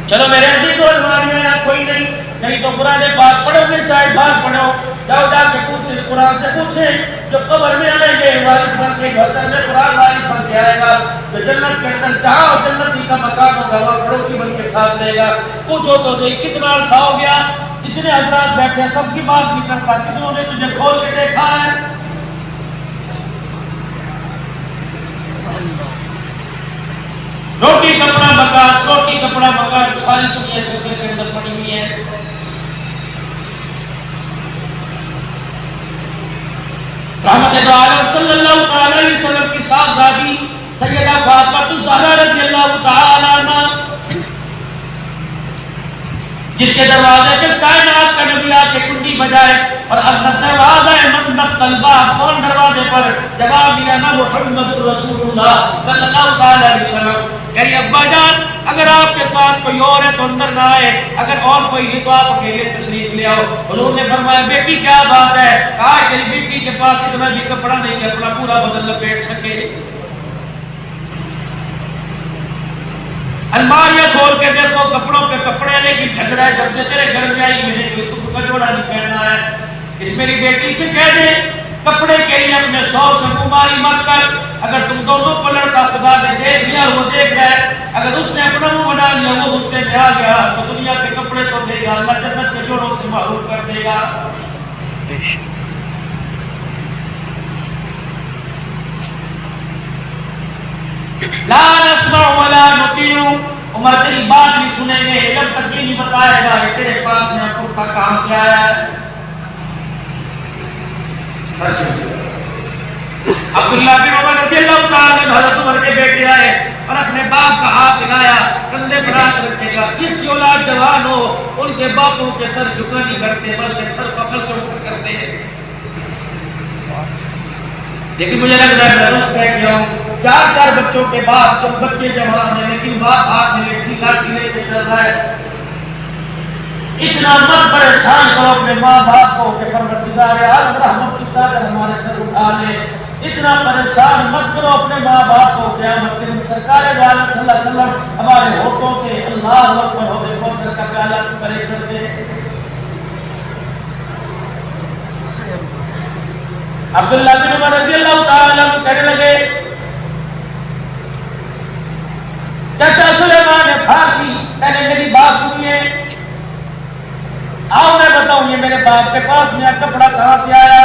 چلو میرے عزیز اور ہمارے یہاں کوئی نہیں تو قرآن پاک پڑھو گے، شاید بات پڑھو، جاؤ جا کے پوچھیں، قرآن سے پوچھیں، جو قبر میں آئیں گے وارث بن کے گھر میں قرآن وارث بن کے آئے گا، جو جنت کے اندر جہاں جنتی کا مکان ہوگا وہ پڑوسی بن کے ساتھ لے گا۔ پوچھو تو صحیح کتنا عرصہ ہو گیا، جتنے حضرات بیٹھے ہیں سب کی بات نہیں کرتا، کتنوں نے تجھے کھول کے دیکھا ہے؟ روٹی کپڑا مکان، روٹی کپڑا مکان، ساری دنیا چکر کے اندر پڑی ہوئی ہے۔ رحمت دو عالم صلی اللہ علیہ وسلم کی صاحبزادی سیدہ فاطمہ الزہرا رضی اللہ تعالی عنہ، جس کے دروازے پہ کائنات کا نبی آ کے کنڈی بجائے اور اندر سے آواز ہے منت طلبہ، کون دروازے پر؟ جواب دیا نا محمد رسول اللہ صلی اللہ علیہ وسلم۔ یعنی ابا جان اگر آپ کے ساتھ کوئی اور ہے تو اندر نہ آئے، اگر اور کوئی ہے تو آپ اکیلے تشریف لے آؤ۔ حضور نے فرمایا بیٹی کیا بات ہے؟ کہا تیری بیٹی کے پاس اتنا بھی کپڑا نہیں کہ اپنا پورا بدن لپیٹ سکے۔ الماریاں کھول کے دیکھو کپڑوں پہ کپڑے، لیکن جھگڑا ہے جب سے تیرے گھر میں آئی مجھے کوئی صبح کا جوڑا نہیں پہننا ہے۔ اس میری بیٹی سے کہہ دے کپڑے کے لیے اپنے سو سے کماری مت کر۔ اگر تم دونوں کو لڑکا خدا نے دیکھ لیا وہ دیکھ رہا ہے، اگر اس نے اپنا منہ بنا لیا وہ غصے میں آ گیا تو دنیا کے کپڑے تو دے گا، اللہ جنت کے جوڑوں سے محروم کر دے گا۔ لا نسمع ولا نطيع، عمر تیری بات نہیں سنیں گے جب تک یہ نہیں بتائے گا کہ تیرے پاس میں کرتا کہاں سے آیا ہے۔ عبداللہ بن عمر رضی اللہ تعالی عنہ حضرت عمر کے بیٹے آئے اور اپنے باپ کا ہاتھ ہلایا، کندھے پر ہاتھ رکھنے کا۔ جس کی اولاد جوان ہو ان کے باپوں کے سر جھکا نہیں کرتے بلکہ سر فخر سے اوپر کرتے ہیں۔ لیکن مجھے لگ رہا ہے میں روز کہہ گیا ہوں، چار چار بچوں کے بعد جب بچے جوان ہیں لیکن باپ ہاتھ میں لٹھی لاٹھی لے کے چل رہا ہے۔ اتنا مت پریشان کرو اپنے ماں باپ کو کہ پروردگار عالم رحمت کی چادر ہمارے سر اٹھا لے۔ اتنا پریشان مت کرو اپنے ماں باپ کو قیامت کے دن سرکار عالم صلی اللہ علیہ وسلم ہمارے ہونٹوں سے اللہ اکبر ہو دے کوثر کا پیالہ کرے کر دے۔ عبداللہ بن عمر رضی اللہ تعالی عنہ کہنے لگے چچا سلیمان فارسی پہلے میری بات سنیے، آؤ میں بتاؤں یہ میرے باپ کے پاس میں کپڑا کہاں سے آیا۔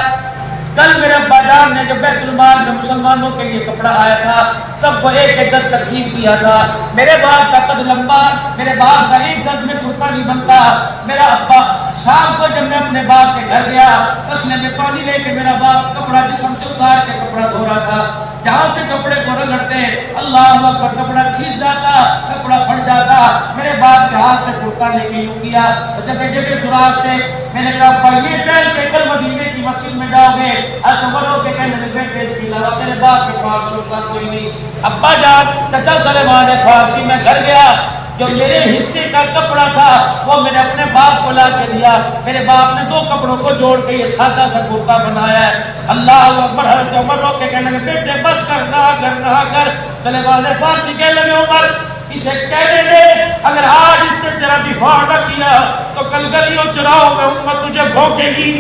کل میرے ابا جان نے جو بیت المال میں مسلمانوں کے لیے کپڑا آیا تھا سب کو ایک ایک گز تقسیم کیا تھا۔ میرے باپ کا قد لمبا، میرے باپ کا ایک گز میں کرتا نہیں بنتا۔ میرا ابا شام کو جب میں اپنے باپ کے گھر گیا تسلے میں پانی لے کے میرا باپ کپڑا جسم سے اتار کے کپڑا دھو رہا تھا۔ جہاں سے کپڑے کو رگڑتے اللہ اکبر کپڑا چھیٹ جاتا، کپڑا پھٹ جاتا۔ میرے باپ کے ہاتھ سے کرتا لے کے یوں کیا، جگہ جگہ سراغ تھے۔ میں نے کہا ابا یہ پہن کے کل مدینے کی مسجد میں جاؤ گے؟ عمر ہو کے کہنے لگے بیٹے اس کے علاوہ تیرے باپ کے پاس کرتا کوئی نہیں۔ ابا جان چچا سلیمان فارسی میں گھر گیا، جو میرے حصے کا کپڑا تھا وہ میں نے اپنے باپ کو لا کے دیا۔ میرے باپ نے دو کپڑوں کو جوڑ کے یہ سادہ سا کرتا بنایا ہے۔ اللہ اکبر۔ حضرت عمر رو کے کہنے لگے بیٹے بس کر، نہ کر۔ سلیمان فارسی کہنے لگے عمر اسے کہنے دے اگر آج اس نے تیرا دفاع نہ کیا تو کل گلیوں چراہوں میں امت تجھے بھونکے گی۔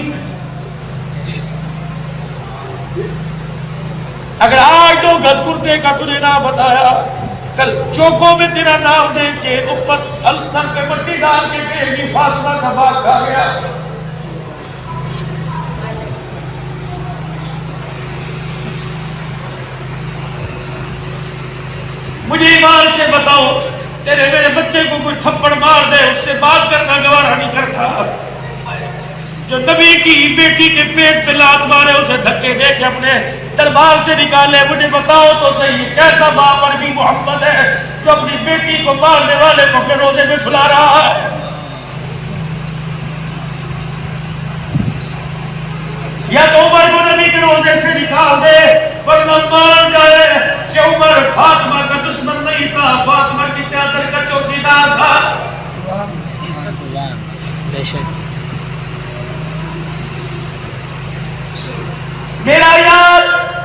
اگر آج دو گز کرتے کا تجھے نہ بتایا کل چوکوں میں تیرا نام دے کے امت سر پہ مٹی ڈال کے کہے گی فاطمہ کا باپ کھا گیا۔ مجھے ایمان سے بتاؤ تیرے میرے بچے کو کوئی تھپڑ مار دے اس سے بات کرنا گوارا نہیں کرتا۔ جو نبی کی بیٹی کے پیٹ پہ لات مارے اسے دھکے دے کے اپنے دربار سے نکالے، مجھے بتاؤ تو صحیح کیسا باپ نبی محمد ہے جو اپنی بیٹی کو مارنے والے کو اپنے روزے میں سلا رہا ہے؟ یا تو عمر کو نبی کے روزے سے نکال دے ورنہ مان جائے کہ عمر فاطمہ کا دشمن نہیں تھا، فاطمہ کی چادر کا چوکیدار تھا۔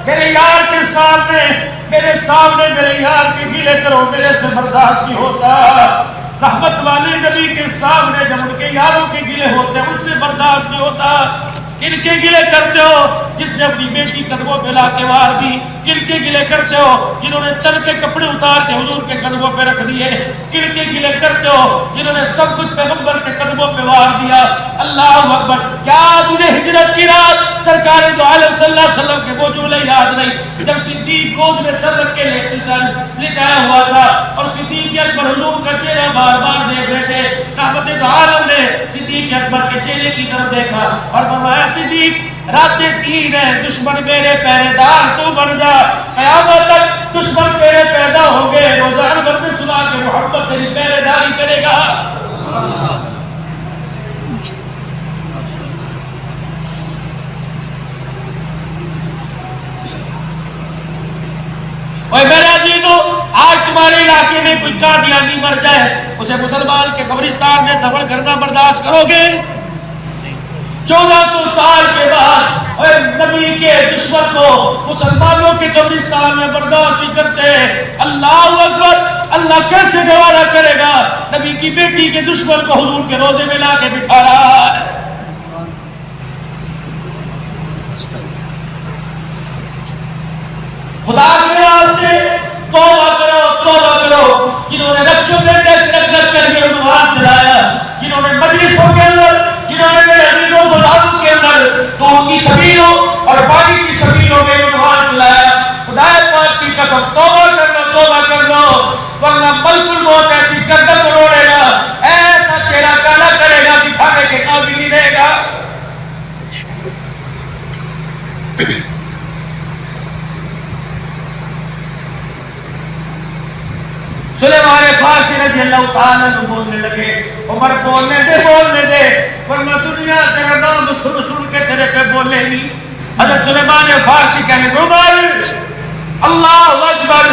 میرے یار کے سامنے میرے یار کے گلے کرو میرے سے برداشت نہیں ہوتا۔ رحمت والے نبی کے سامنے جب ان کے یاروں کے گلے ہوتے ہیں ان سے برداشت نہیں ہوتا۔ کن کے گلے کرتے ہو؟ جس نے اپنی بیٹی قدموں پہ لا کے وار دی۔ کن کے گلے کرتے ہو؟ جنہوں نے تن کے کپڑے اتار کے حضور کے قدموں پہ رکھ دیے۔ کن کے گلے کرتے ہو؟ جنہوں نے سب کچھ پیغمبر کے قدموں پہ وار دیا۔ اللہ اکبر. کیا تجھے ہجرت کی رات سرکار دو عالم صلی اللہ علیہ وسلم کے وہ جملے یاد نہیں جب صدیق گود میں سر رکھ کے لٹایا ہوا تھا اور صدیق اکبر حضور کا چہرہ بار بار دیکھ رہے تھے. رحمت دو عالم نے صدیق اکبر کے چہرے کی طرف دیکھا اور فرمایا صدیق راتیں 3 ہیں, دشمن میرے پہرے دار تو بن جا, قیامت تک دشمن تیرے پیدا ہوں گے, روزانہ بھر میں سنا کے محمد تیری پہرے داری کرے گا. اور میرا عزیزو, آج تمہارے علاقے میں کوئی قادیانی مر جائے, اسے مسلمان کے قبرستان میں دفن کرنا برداشت کرو گے؟ 1400 سال کے بعد اور نبی کے دشمن کو مسلمانوں کے قبرستان میں برداشت نہیں کرتے. اللہ اکبر, اللہ کیسے گوارا کرے گا نبی کی بیٹی کے دشمن کو حضور کے روزے میں لا کے بٹھا رہا ہے. خدا کے واسطے توبہ کرو جنہوں نے رکشوں پہ ٹک کر کے عنوان چلایا, جنہوں نے مجلسوں کے اندر, جنہوں نے میرے عزیزوں بزرگوں کے اندر تو کی سبیلوں اور باقی کی سبیلوں میں عنوان چلایا. خدا پاک کی قسم توبہ کر لو ورنہ ملک الموت ایسی گردن توڑے گا, ایسا چہرہ کالا کرے گا, دکھانے کے قابل نہیں رہے گا. سلیمان فارسی رضی اللہ تعالیٰ عنہ بولنے لگے, عمر بولنے دے ورنہ دنیا تیرا نام سن کے تیرے پہ بولے گی. حضرت سلیمان فارسی کہنے عمر اللہ اکبر,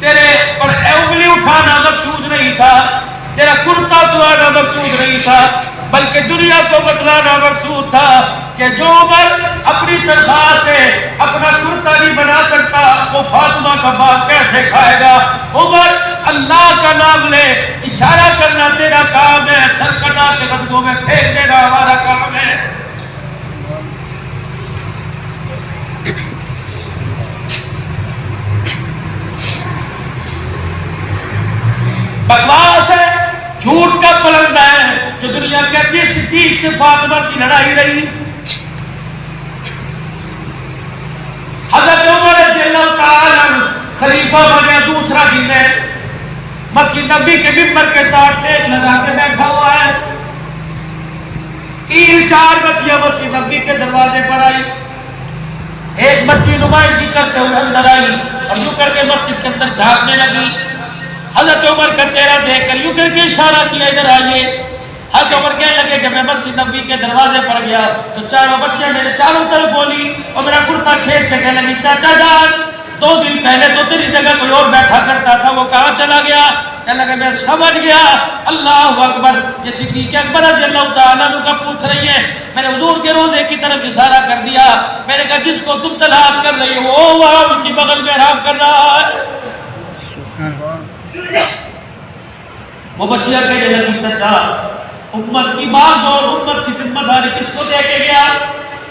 تیرے پر انگلی اٹھانا مقصود نہیں تھا, تیرا کرتا دلانا مقصود نہیں تھا, بلکہ دنیا کو بدلانا مقصود تھا کہ جو عمر اپنی تنخواہ سے اپنا کرتا نہیں بنا سکتا وہ فاطمہ کا باپ کیسے کھائے گا. عمر اللہ کا نام لے, اشارہ کرنا تیرا کام ہے, سر کٹا کے بدگوں میں پھینک دینا ہمارا کام ہے. بکواس ہے, جھوٹ کا پلندہ ہے جو دنیا کہتی ہے صدیق سے فاطمہ کی لڑائی رہی. حضرت عمر رضی اللہ تعالیٰ عنہ خلیفہ بنے, دوسرا دن ہے, مسجد نبی کے ممبر کے ساتھ ٹیک لگا کے بیٹھا ہوا ہے. 3-4 بچیاں مسجد نبی کے دروازے پر آئی, ایک بچی نمائندگی کرتے ہوئے اندر آئی اور یوں کر کے مسجد کے اندر جھانکنے لگی. حضرت عمر کا چہرہ دیکھ کر یوں کر کے اشارہ کیا ادھر آئیے. حضرت عمر کہنے لگے کہ میں مسجد نبی کے دروازے پر گیا تو چاروں بچیاں میرے چاروں طرف بولی اور میرا کرتا کھینچ کے کہنے لگی چاچا جان 2 دن پہلے تو تیری جگہ کوئی اور بیٹھا کرتا تھا, وہ کہاں چلا گیا؟ کہنے لگا میں سمجھ گیا. اللہ اکبر, یہ صدیق اکبر رضی اللہ تعالیٰ عنہ کا پوچھ رہی ہے. میں نے حضور کے روزے کی طرف اشارہ کر دیا, میں نے کہا جس کو تم تلاش کر رہی ہو وہ وہاں ان کی بغل میں آرام کر رہا ہے. وہ بچیاں کہنے لگی چچا امت کی بات اور امت کی ذمہ داری کس کو دے کے گیا؟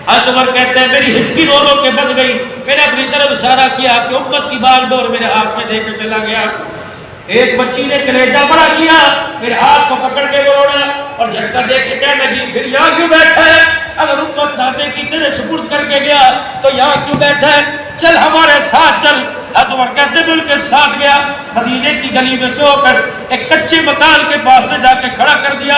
حضرت عمر کہتے ہیں میری ہچکی رو رو کے بچ گئی, میں نے اپنی طرف اشارہ کیا کہ امت کی بال ڈور میرے ہاتھ میں دے کے چلا گیا. ایک بچی نے کلیجہ بڑا کیا, میرے ہاتھ کو پکڑ کے روڑا اور جھٹکا دے کے کہنے لگی پھر یہاں کیوں بیٹھا ہے؟ اگر امت دادے کی تیرے سپرد کر کے گیا تو یہاں کیوں بیٹھا ہے؟ چل ہمارے ساتھ چل. حضرت عمر کہتے ہیں ان کے ساتھ گیا, مدینے کی گلی میں سے ہو کر ایک کچے مکان کے پاس میں جا کے کھڑا کر دیا.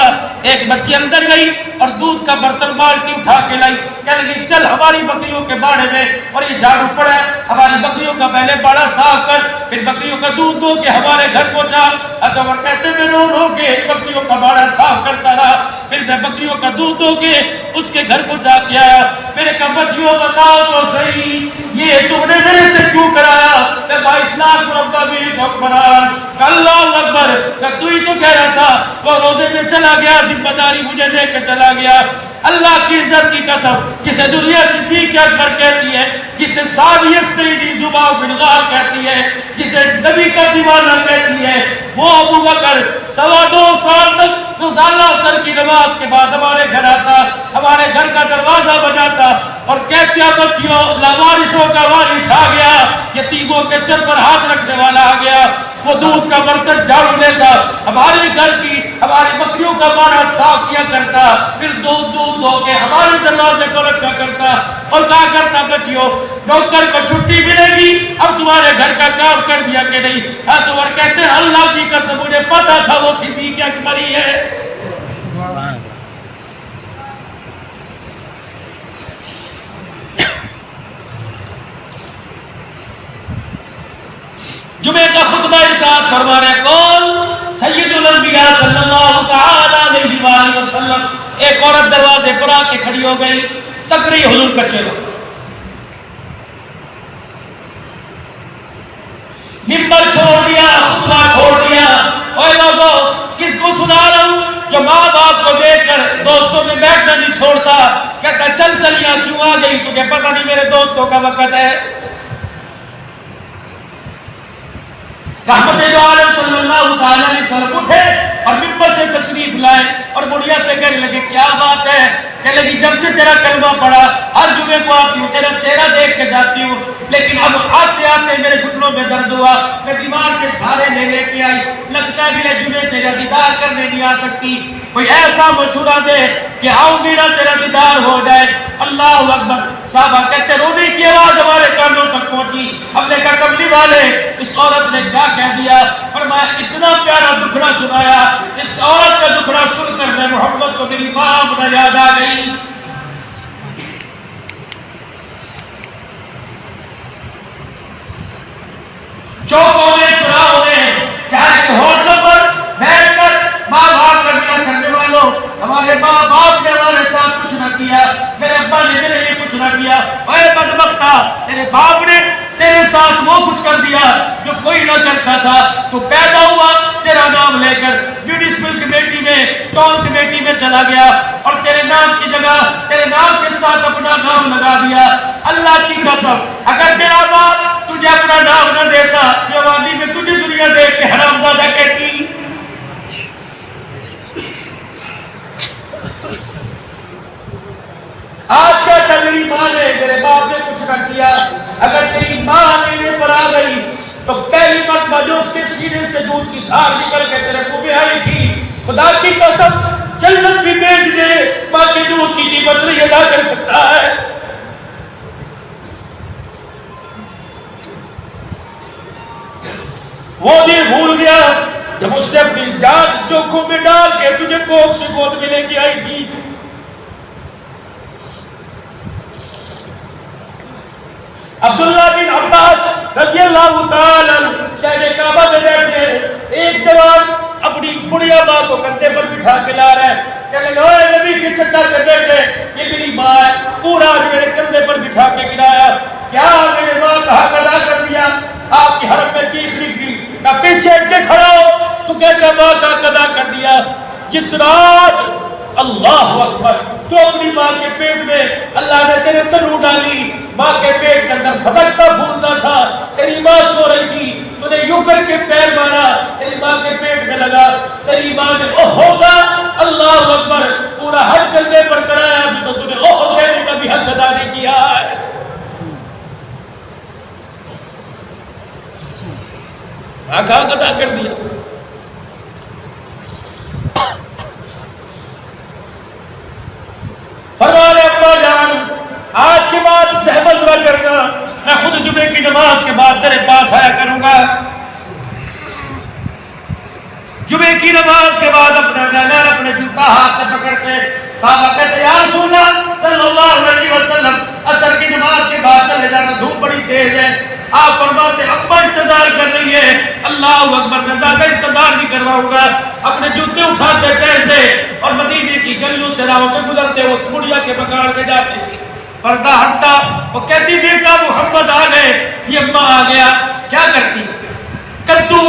ایک بچی اندر گئی اور دودھ کا برتن بالٹی اٹھا کے لائی, کہنے لگی چل ہماری بکریوں کے باڑے میں, اور یہ جھاڑو پڑا ہے, ہماری بکریوں کا پہلے باڑا صاف کر, پھر بکریوں کا دودھ دو کے ہمارے گھر پہنچا. حضرت عمر کہتے ہیں میں رو رو کے بکریوں کا باڑا صاف کرتا رہا, پھر میں بکریوں کا دودھ دو کے اس کے گھر پہنچا کے آیا. میرے کہا بچیوں بتاؤ تو صحیح یہ تم نے میرے سے کیوں کرایا؟ میں 22 لاکھ مربع بھی حکمران. اللہ اکبر, کہ تو ہی تو کہہ رہا تھا وہ روزے میں چلا گیا, ذمہ داری مجھے دے کے چلا گیا. اللہ کی عزت کی قسم, جسے دنیا صدیق اکبر کہتی ہے, جسے ساویت سیدی زبا بن غار کہتی ہے, جسے نبی کا دیوانہ کہتی ہے, وہ ابو بکر 2.25 سال تک روزانہ عصر کی نماز کے بعد ہمارے گھر آتا, ہمارے گھر کا دروازہ بجاتا اور کہتے بچیوں لاوارثوں کا وارث آ گیا, یتیموں کے سر پر ہاتھ رکھنے والا آ گیا, وہ دودھ کا برتن جھاڑو لیتا, ہمارے گھر کی ہماری بکریوں کا مارا صاف کیا کرتا، پھر دودھ دھو کے ہمارے دروازے کو رکھا کرتا اور کہا کرتا بچیوں ڈاکٹر کو چھٹی ملے گی، اب تمہارے گھر کا کام کر دیا کہ نہیں؟ تو اور کہتے ہیں اللہ کی قسم مجھے پتا تھا وہ صدیق اکبر ہی ہے۔ جمعے کا خطبہ ارشاد فرما رہے کون؟ سید الانبیاء صلی اللہ تعالی علیہ وآلہ وسلم۔ ایک عورت دروازے پر آ کے کھڑی ہو گئی، تقریر حضور کا چہرہ، منبر چھوڑ دیا، خطبہ چھوڑ دیا۔ اوے لوگوں کس کو سنا رہا ہوں؟ جو ماں باپ کو دیکھ کر دوستوں میں بیٹھنا نہیں چھوڑتا، کہتا چل چل یہاں کیوں آ گئی، تجھے پتہ نہیں میرے دوستوں کا وقت ہے۔ رحمت عالم صلی اللہ علیہ وسلم اٹھے اور منبر سے تشریف لائے اور بڑھیا سے کہنے لگے کیا بات ہے؟ کہنے لگی جب سے تیرا کلمہ پڑھا ہر جمعے کو آتی ہوں، تیرا چہرہ دیکھ کے جاتی ہوں، لیکن اب آتے آتے میرے گھٹنوں میں درد ہوا، میں دیوار کے سہارے لے کے آئی، لگتا ہے میرے جمعے تیرا دیدار کرنے نہیں آ سکتی، کوئی ایسا مشورہ دے کہ آؤ میرا تیرا دیدار ہو جائے۔ اللہ اکبر۔ صحابہ کہتے رونے کی آواز ہمارے کانوں تک پہنچی، ہم نے کہا کملی والے اس عورت نے کیا کہہ دیا؟ فرمایا اتنا پیارا دکھڑا سنایا، اس عورت کا دکھڑا سن کر میں محمد کو میری ماں اپنا یاد آ گئی۔ چوکوں میں چراہوں میں چاہے ہوٹلوں پر بیٹھ کر ماں باپ کا گلہ کرنے والوں، ہمارے ماں باپ نے ہمارے ساتھ کچھ نہ کیا، میرے ابا نے میرے لیے کچھ نہ کیا، اے بدبختہ تیرے باپ نے تیرے ساتھ وہ کچھ کر دیا جو کوئی نہ کرتا تھا، تو پیدا ہوا تیرا نام لے کر میونسپل کمیٹی میں ٹاؤن کمیٹی میں چلا گیا اور تیرے نام کی جگہ تیرے نام کے ساتھ اپنا نام لگا دیا۔ اللہ کی قسم اگر تیرا باپ تجھے اپنا نام نہ دیتا جوانی میں تجھے دنیا دیکھ کے حرامزادہ کہتی۔ آج کا تیری ماں نے میرے باپ نے کچھ نہ کیا، اگر تیری ماں لینے پر آ گئی تو پہلی مرتبہ جو اس کے سینے سے دودھ کی دھار نکل کے تیرے منہ میں آئی تھی، خدا کی قسم جنت بھی بیچ دے ماں کے دودھ کی قیمت نہیں ادا کر سکتا ہے۔ وہ دن بھول گیا جب اس نے اپنی جان جوکھوں میں ڈال کے تجھے کوکھ سے گود میں لے کے آئی تھی۔ عبداللہ بن عباس رضی اللہ تعالی شہر کعبہ میں بیٹھے، ایک جوان اپنی بڑھیا ماں کو کندھے پر بٹھا کے لا رہا ہے، کہنے لگا اے نبی کی چھتر پہ بیٹھے، یہ میری ماں ہے، پورا میرے کندھے پر بٹھا کے گرایا، کیا میرے ماں کا حق ادا کر دیا؟ آپ کی حرم میں چیخ نکلی، نہ پیچھے ہٹ کے کھڑا ہو، تو کہتا ماں کا حق ادا کر دیا۔ جس رات اللہ اکبر تو اپنی ماں کے پیٹ میں اللہ نے تیرے تنو ڈالی، ماں کے پیٹ کے اندر بھٹکتا پھولتا تھا، تیری ماں سو رہی تھی، تو نے یوں کر کے پیر مارا، تیری ماں کے پیٹ میں لگا، تیری ماں نے اوہ ہوگا اللہ اکبر پورا حج کندھے پر کرایا، تو تو نے اوہ کہنے کا بھی حق ادا نہیں کیا ہے۔ ماں کا حق ادا کر دیا۔ فرمانے ابا جان آج کے بعد زحمت نہ کرنا، میں خود جمعے کی نماز کے بعد تیرے پاس آیا کروں گا۔ جمعے کی نماز کے بعد اپنا نانا اپنے جوتا ہاتھ میں پکڑتے صحابہ کہتے یا رسول اللہ صلی اللہ علیہ وسلم عصر کی نماز کے بعد چلے جانا، دھوپ بڑی تیز ہے۔ آپ فرماتے ابا انتظار کر رہی ہے، اللہ اکبر میں زیادہ انتظار نہیں کرواؤں گا، اپنے جوتے اٹھاتے پہنتے اور مدینے کی گلیوں سے راہوں سے گزرتے اس بڑھیا کے مکان میں جاتے، پردہ ہٹتا، وہ کہتی دیکھا محمد آ گئے، یہ اماں آ گیا، کیا کرتی؟ کدو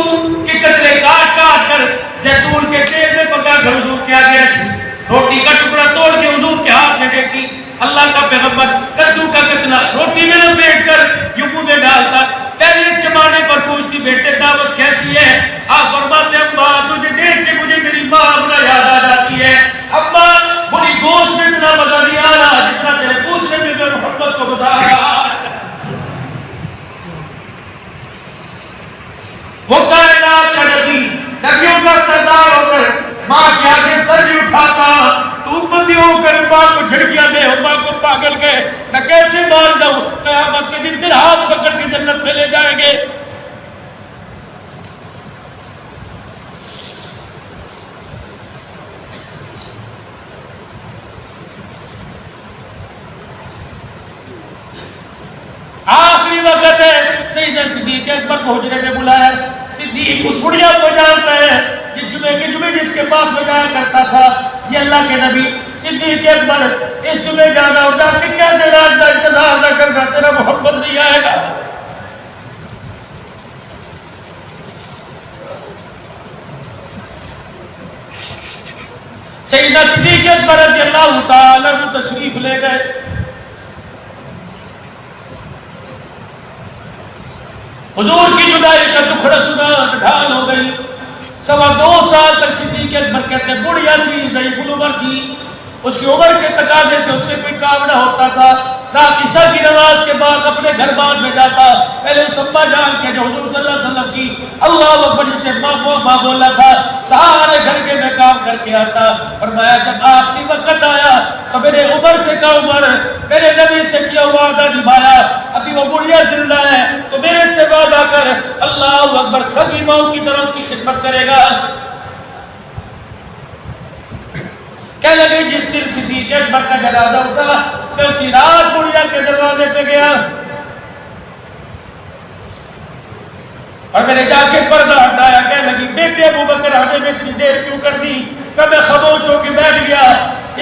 کے قطرے کاٹ کاٹ کر زیتون کے تیل میں پکا کر حضور کے آگے رکھی، روٹی کا ٹکڑا توڑ کے حضور کے ہاتھ میں دیتی، اللہ کا پیغمبر کدو کا قطرہ روٹی میں لپیٹ کر یوں منہ میں ڈالتا، پہلے ایک چبانے پر پوچھتی بیٹے دعوت کیسی ہے؟ آپ فرماتے اماں تجھے دیکھ کے مجھے میری ماں اپنا یاد آ جاتی ہے، اماں بڑی گوشت میں اتنا مزہ نہیں آ رہا جتنا تیرے پوچھنے میں میں محمد کو بتا رہا۔ وہ کائنات کا نبی، نبیوں کا سردار ہو کر ماں ماں کو جھڑکیاں دے ماں کو پاگل کہے، میں کیسے مان جاؤں؟ قیامت کے دن تیرا ہاتھ پکڑ کے جنت میں لے جائیں گے۔ آخری وقت ہے، سیدنا صدیق اکبر کو حجرے میں بلایا۔ صدیق اس بڑھیا کو جانتا ہے جس جمعے جس کے پاس میں جایا کرتا تھا، یہ اللہ کے نبی صدیق اکبر اس جمعے جانا اور جا کے کیسے رات کا انتظار نہ کرنا، تیرا محمد نہیں آئے گا۔ سیدنا صدیق اکبر رضی اللہ تعالی عنہ تشریف لے گئے۔ حضور کی جدائی کا دکھڑا سنا، ڈھال ہو گئی۔ 2.25 سال تک صدیق اکبر کہتے ہیں بڑھیا تھی، ضعیف العمر تھی، اس کی عمر کے تقاضے سے اس سے کوئی کام نہ ہوتا تھا۔ رات عشاء کی نماز کے بعد اپنے گھر بعد میں جاتا، پہلے اس اماں جان کے جو حضور صلی اللہ علیہ وسلم کی اللہ اکبر جسے ماں بولا تھا، سارے گھر کے میں کام کر کے آتا۔ فرمایا جب آخری وقت آیا تو میرے عمر سے کا عمر، میرے نبی سے کیا وعدہ نبھایا، ابھی وہ بڑھیا زندہ ہے تو میرے سے وعدہ کر اللہ اکبر سبھی ماؤں کی طرف کی خدمت کرے گا۔ کہنے لگے جس دن صدیق اکبر کا جنازہ اٹھا میں اسی رات بڑھیا کے دروازے پہ گیا اور میں نے جا کے پردہ ہٹایا۔ کہنے لگی بیٹے ابو بکر آنے میں اتنی دیر کیوں کر دی؟ کہ میں خاموش ہو کے بیٹھ گیا،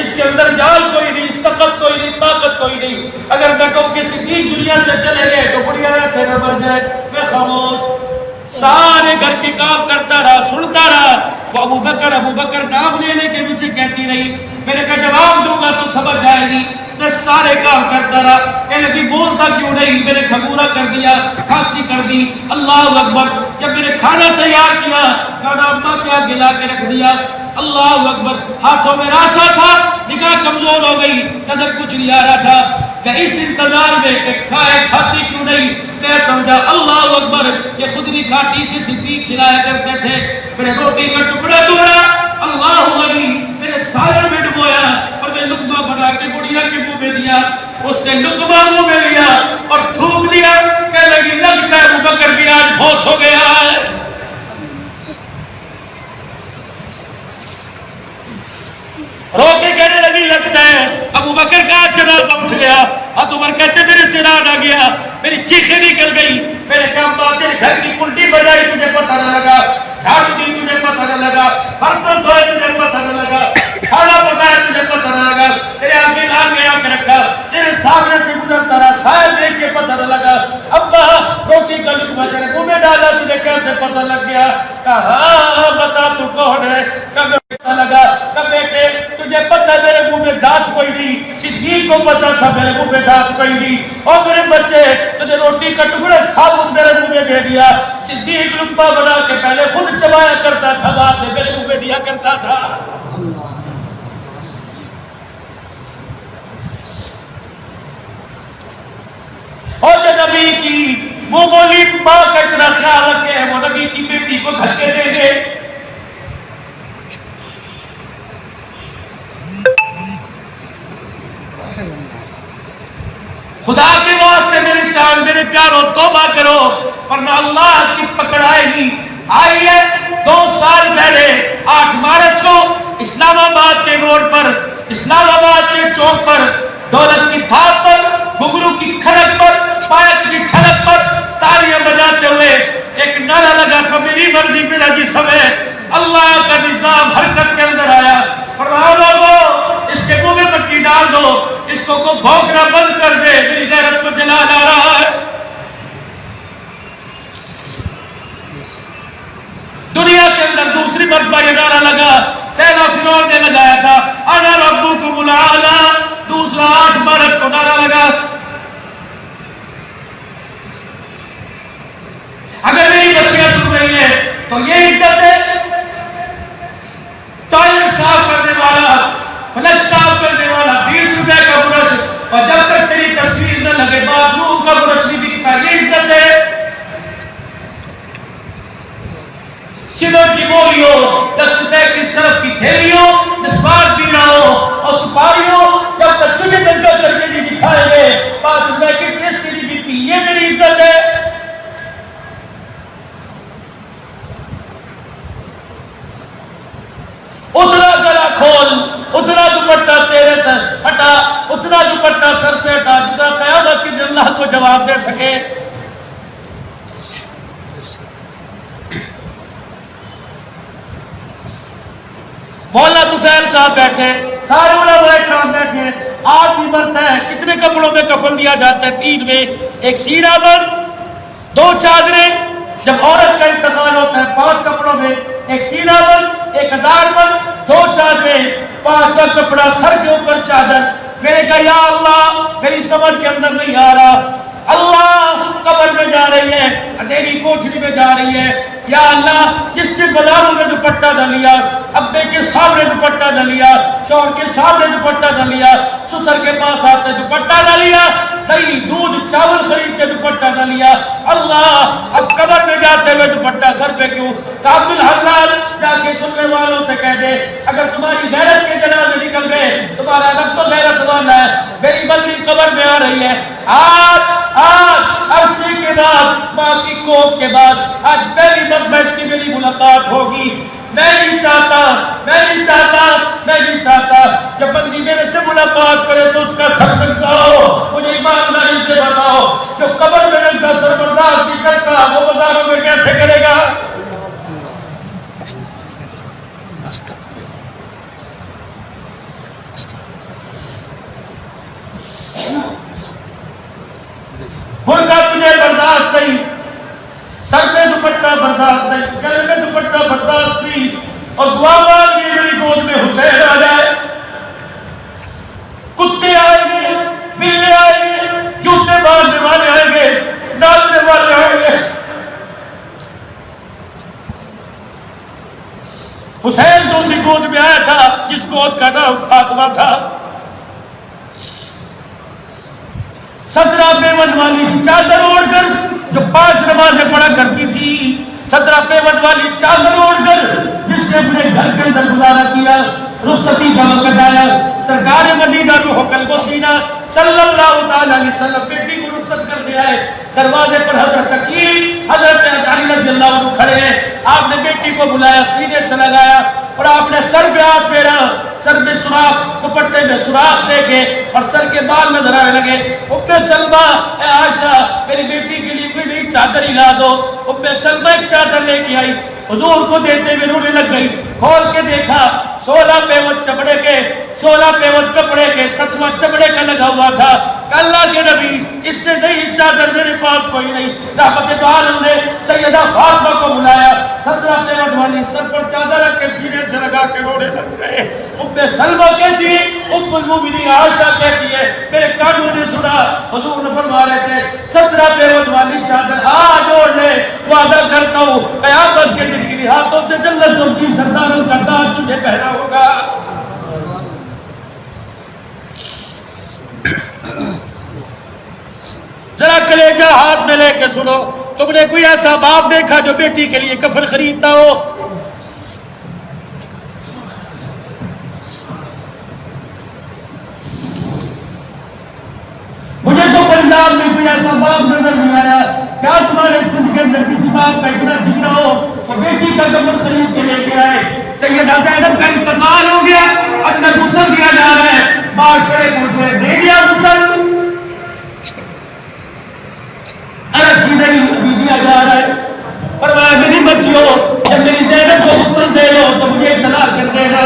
اس کے اندر جال کوئی نہیں، سقط کوئی نہیں، طاقت کوئی نہیں۔ اگر میں کہوں کہ صدیق دنیا سے چلے گئے تو بڑھیا سے نہ مر جائے، میں خاموش سارے گھر کے کام کرتا رہا، سنتا رہا۔ وہ ابو بکر نام لینے کے پیچھے کہتی رہی، میں نے کہا جواب دوں گا تو سمجھ جائے گی۔ میں سارے کام کرتا رہا، کہنے لگی بولتا کیوں نہیں؟ میں نے کھگورا کر دیا، کھانسی کر دی۔ اللہ اکبر جب میں نے کھانا تیار کیا، کھانا اماں کے آگے لا کے رکھ دیا۔ اللہ اکبر ہاتھوں میں راشا تھا، نگاہ کمزور ہو گئی، نظر کچھ نہیں آ رہا تھا۔ میں اس انتظار میں کہ کھاتی کیوں نہیں، میں سمجھا اللہ اکبر یہ خود نہیں کھاتی، اسے صدیق کھلایا کرتے تھے۔ میرے روٹی کا ٹکڑا توڑا، اللہ علی میرے سالن میں ڈبویا اور میں لقمہ بنا کے بڑھیا کے منہ میں دیا۔ اس نے لقمہ منہ میں لیا اور تھوک دیا۔ کہنے لگی لگتا ہے ابو بکر بھی آج بہت ہو گیا ہے۔ رو کے کہنے لگی لگتا ہے ابو بکر کا جنازہ اٹھ گیا۔ حضرت عمر کہتے میرے سے ران آ گیا، میری چیخیں نکل گئی۔ میرے کہا تیرے گھر کی کنڈی بجائی تجھے پتہ نہ لگا، جھاڑو دی تجھے پتہ نہ لگا، برتن دھوئے تجھے پتہ نہ لگا، کھانا پکایا تجھے پتہ نہ لگا، تیرے آگے آ کے رکھا، تیرے سامنے سے گزرتا رہا، سایہ دیکھ کے پتہ نہ لگا۔ ابا روٹی کا لقمہ تیرے منہ میں ڈالا تجھے کیسے پتہ لگ گیا؟ کہا ہاں بتا تو کون ہے؟ کب پتہ لگا؟ کب بیٹے تجھے پتہ میرے منہ میں دانت کوئی نہیں، صدیق کو پتہ تھا میرے منہ میں دانت کوئی نہیں، اور میرے بچے تجھے روٹی کا ٹکڑا ثابت میرے منہ میں دے دیا۔ صدیق لقمہ بنا کے پہلے خود چبایا کرتا تھا، بعد میں میرے منہ میں دیا کرتا تھا۔ اور جو نبی کی وہ بولی ماں کا اتنا خیال رکھے ہیں، وہ نبی کی بیٹی کو دھکے دیں گے۔ خدا کے واسطے میرے شان میرے پیارو توبہ کرو ورنہ اللہ کی پکڑ آئے گی۔ آئیے 2 سال پہلے 8 مارچ کو اسلام آباد کے روڈ پر، اسلام آباد کے چوک پر، دولت کی تھاپ پر، گھگرو کی کھڑک پر، پائک کی چھلک پر تالیاں بجاتے ہوئے ایک نعرہ لگا تھا میری مرضی میرا جسم ہے۔ اللہ کا نظام حرکت کے اندر آیا، فرمایا لوگو اس کے منہ میں مٹی ڈال دو، اس کو بھونکنا بند کر دے، میری غیرت کو جلا لا رہا ہے۔ دنیا کے اندر دوسری مرتبہ یہ نعرہ لگا، پہلا فرعون نے لگایا تھا انا ربکم الاعلی، دوسرا 8 مارچ کو نعرہ لگا۔ اگر میری بچیاں سن رہی ہیں تو یہ عزت ہے، ٹوائلٹ صاف کرنے والا، فلش صاف کرنے والا 20 روپے کا برش، اور جب تک تیری تصویر نہ لگے باتھ روم کا برش نہیں بکتا، یہ عزت ہے۔ سیمنٹ کی گولیوں، 10 روپے کی سرف کی تھیلیوں، مسواک پیڑاؤں اور سپاریوں جواب دے سکے. مولانا طفیل صاحب بیٹھے, سارے علماء کرام بیٹھے. آدمی مرتا ہے, کتنے کپڑوں میں کفن دیا جاتا ہے؟ 3 میں. ایک سینا بند, 2 چادریں. جب عورت کا انتقال ہوتا ہے 5 کپڑوں میں, ایک سینا بند, ایک ہزار بند, 2 چادریں, 5واں کپڑا سر کے اوپر چادر. میں نے کہا یا اللہ میری سمجھ کے اندر نہیں آ رہا. اللہ قبر میں جا رہی ہے, اندھیری کوٹھڑی میں جا رہی ہے. یا اللہ جس نے بازاروں میں دوپٹہ نہ لیا, ابے کے سامنے دوپٹہ نہ لیا, شوہر کے سامنے دوپٹہ نہ لیا, سسر کے پاس آتے دوپٹہ نہ لیا, دہی دودھ چاول خریدتے دوپٹہ نہ لیا, اللہ اب قبر میں جاتے ہوئے دوپٹہ سر پہ کیوں؟ کامل حلال جا کے سننے والوں سے کہہ دے اگر تمہاری غیرت کے جنازے نکل گئے, تمہارا رب تو غیرت والا ہے, میری بندی قبر میں آ رہی ہے. آج عرصے کے بعد, ماں کی کوکھ کے بعد, آج پہلی مرتبہ کی میری ملاقات ہوگی. میں نہیں چاہتا جب بندی میرے سے ملاقات کرے تو اس کا سر بتاؤ. مجھے ایمانداری سے بتاؤ, جو قبر میں ان کا سر برداشت نہیں کرتا وہ بازاروں میں کیسے کرے گا؟ برقع تجھے برداشت نہیں, سر میں دوپٹہ برداشت نہیں, گلے میں دوپٹہ برداشت نہیں, اور دعا مانگی میری گود میں حسین آ جائے. کتے آئیں گے, بلے آئیں گے, جوتے مارنے والے آئیں گے, ڈالنے والے آئیں گے. حسین جو اسی گود میں آیا تھا جس گود کا نام فاطمہ تھا, صدرہ پیوند والی چادر اوڑھ کر, جو 5 نمازیں پڑھا کرتی تھی, 17 پیوند والی چادر اوڑھ کر, جس نے اپنے گھر کے اندر گزارا کیا, رخصتی کا وقت آیا, سرکار مدینہ روح قلب و سینہ صلی اللہ تعالی علیہ وسلم بیٹی کو رخصت کرنے آئے. دروازے پر حضرت عقیل, حضرت علی رضی اللہ عنہ کھڑے ہیں. آپ نے بیٹی کو بلایا, سینے سے لگایا, اور آپ نے سر پہ ہاتھ پھیرا, سر میں سوراخ, دوپٹے میں سوراخ دیکھے, اور سر کے بال نظر آنے لگے. ام سلمہ, اے عائشہ میری بیٹی کے لیے کوئی نئی چادر ہلا دو. ام سلمہ ایک چادر لے کے آئی, حضور کو دیتے ہوئے رونے لگ گئی. کھول کے دیکھا 16 پیوند چمڑے کے, 16 پیوند کپڑے کے, 7واں چمڑے کا لگا ہوا تھا. اللہ کے نبی اس سے نئی چادر میرے پاس کوئی نہیں. رحمت عالم نے سیدہ فاطمہ کو بلایا, 17 پیوند والی سر پر چادر رکھ کے سینے سے لگا کے رونے لگ گئے. ام سلمہ کہتی, ام المومنین عائشہ کہتی ہے میرے کانوں نے سنا حضور نے فرما رہے تھے 17 پیوند والی چادر آج اوڑھ لے, وعدہ کرتا ہوں قیامت کے دن کی ہاتھوں سے جنتوں کی سرداروں کا تاج تجھے پہنا ہوگا. ذرا کلیجہ ہاتھ میں لے کے سنو, تم نے کوئی ایسا باپ دیکھا جو بیٹی کے لیے کفن خریدتا ہو؟ مجھے تو پنجاب میں کوئی ایسا باپ نظر نہیں آیا. کیا تمہارے سندھ کے اندر کسی باپ کا اتنا جگرا ہو تو بیٹی کا کفن خرید کے لے کے آئے؟ سیدہ زینب کا انتقال ہو گیا, اندر غسل دیا جا رہا ہے, باہر کھڑے پوچھے دے دیا غسل؟ ایسی نہیں دیا جا رہا ہے. فرمایا میری بچیوں جب میری زینب کو غسل دے لو تو مجھے اطلاع کر دینا.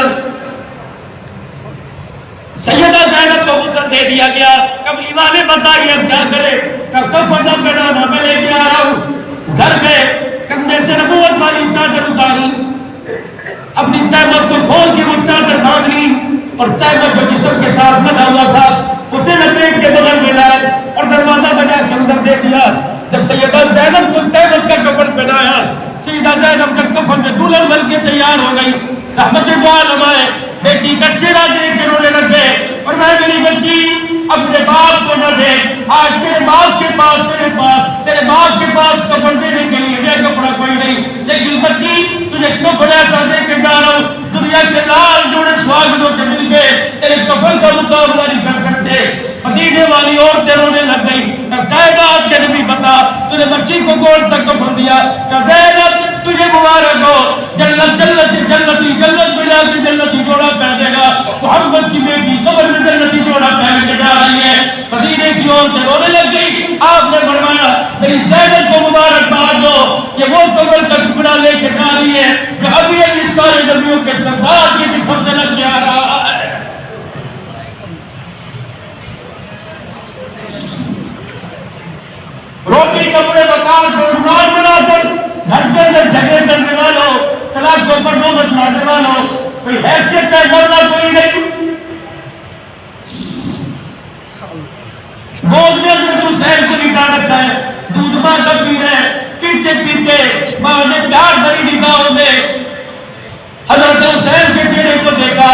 سیدہ زینب کو غسل دے دیا گیا. کملی والے بتائیے اب کیا کرے؟ کفن نہ پہنانا, میں لے کے آ رہا ہوں. گھر گئے, کندھے سے نبوت والی چادر اتاری, اپنی تہمت کو کھول کے وہ چادر باندھ لی, اور تہمت جو جسم کے ساتھ بنا ہوا تھا اسے لپیٹ کے بغل میں لائے اور دروازہ بجا کے اندر دے دیا. جب سیدہ زینب کو تہمت کا کفن پہنایا, سیدہ زینب کا کفن میں دلہن بن کے تیار ہو گئی. رحمت عالم آئے, بیٹی کا چہرہ دیکھ کے رونے لگ گئے, اور میں میری بچی اپنے باپ کو نہ دے, آج تیرے باپ کے پاس کفن دینے کے لیے یہ کپڑا کوئی نہیں, لیکن بچی تجھے کفن ایسا دے کے جا رہا ہوں دنیا کے لال جوڑے سواگتوں کے مل کے تیرے کفن کا مقابلہ نہیں کر سکتے. مدینے والی عورتیں رونے لگ گئی. کائنات کے نبی بتا تجھے بچی کو کون سا کفن دیا؟ کہ زینب تجھے مبارک ہو, جنت ملا کے جنتی جوڑا پہنے گا. محمد کی بیٹی قبر میں جنتی جوڑا پہن کے جا رہی ہے. مدینے کی عورتیں رونے لگ گئی. آپ نے نبی ہے جو ابھی ابھی سارے نبیوں کے سردار کی قسم سے لگ آ رہا ہے. روٹی کپڑے مکان کو سامان بنا کر گھر کے اندر جھگڑے کرنے والوں, طلاق کے اوپر نوبت مارنے والوں, کوئی حیثیت کا مرنا کوئی نہیں. گود میں اپنے حسین کو نکال رکھا ہے, دودھ ماں کا پی رہے ہیں, پیتے پیتے ماں نے پیار بھری نگاہوں میں حضرت حسین کے چہرے کو دیکھا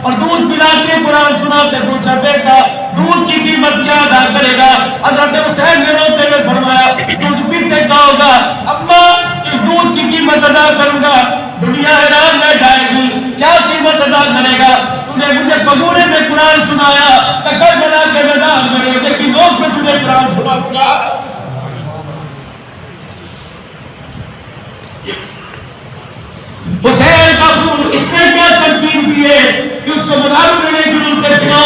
اور دودھ پلا کے قرآن سناتے پوچھا بیٹا دودھ کی قیمت کیا ادا کرے گا؟ حضرت حسین نے روتے ہوئے فرمایا دودھ پیتے کیا ہوگا اماں, اس دودھ کی قیمت ادا کروں گا دنیا حیران رہ جائے گی, کیا قیمت ادا کرے گا؟ تم نے مجھے بگوڑے میں قرآن سنایا, میں کربلا کے میدان میں روزے کی نوک میں تجھے قرآن سناؤں گا. حسین کا خون اتنے کیا تنقید کیے کہ اس کو مداروں میں نہیں ضرورتے پھرو.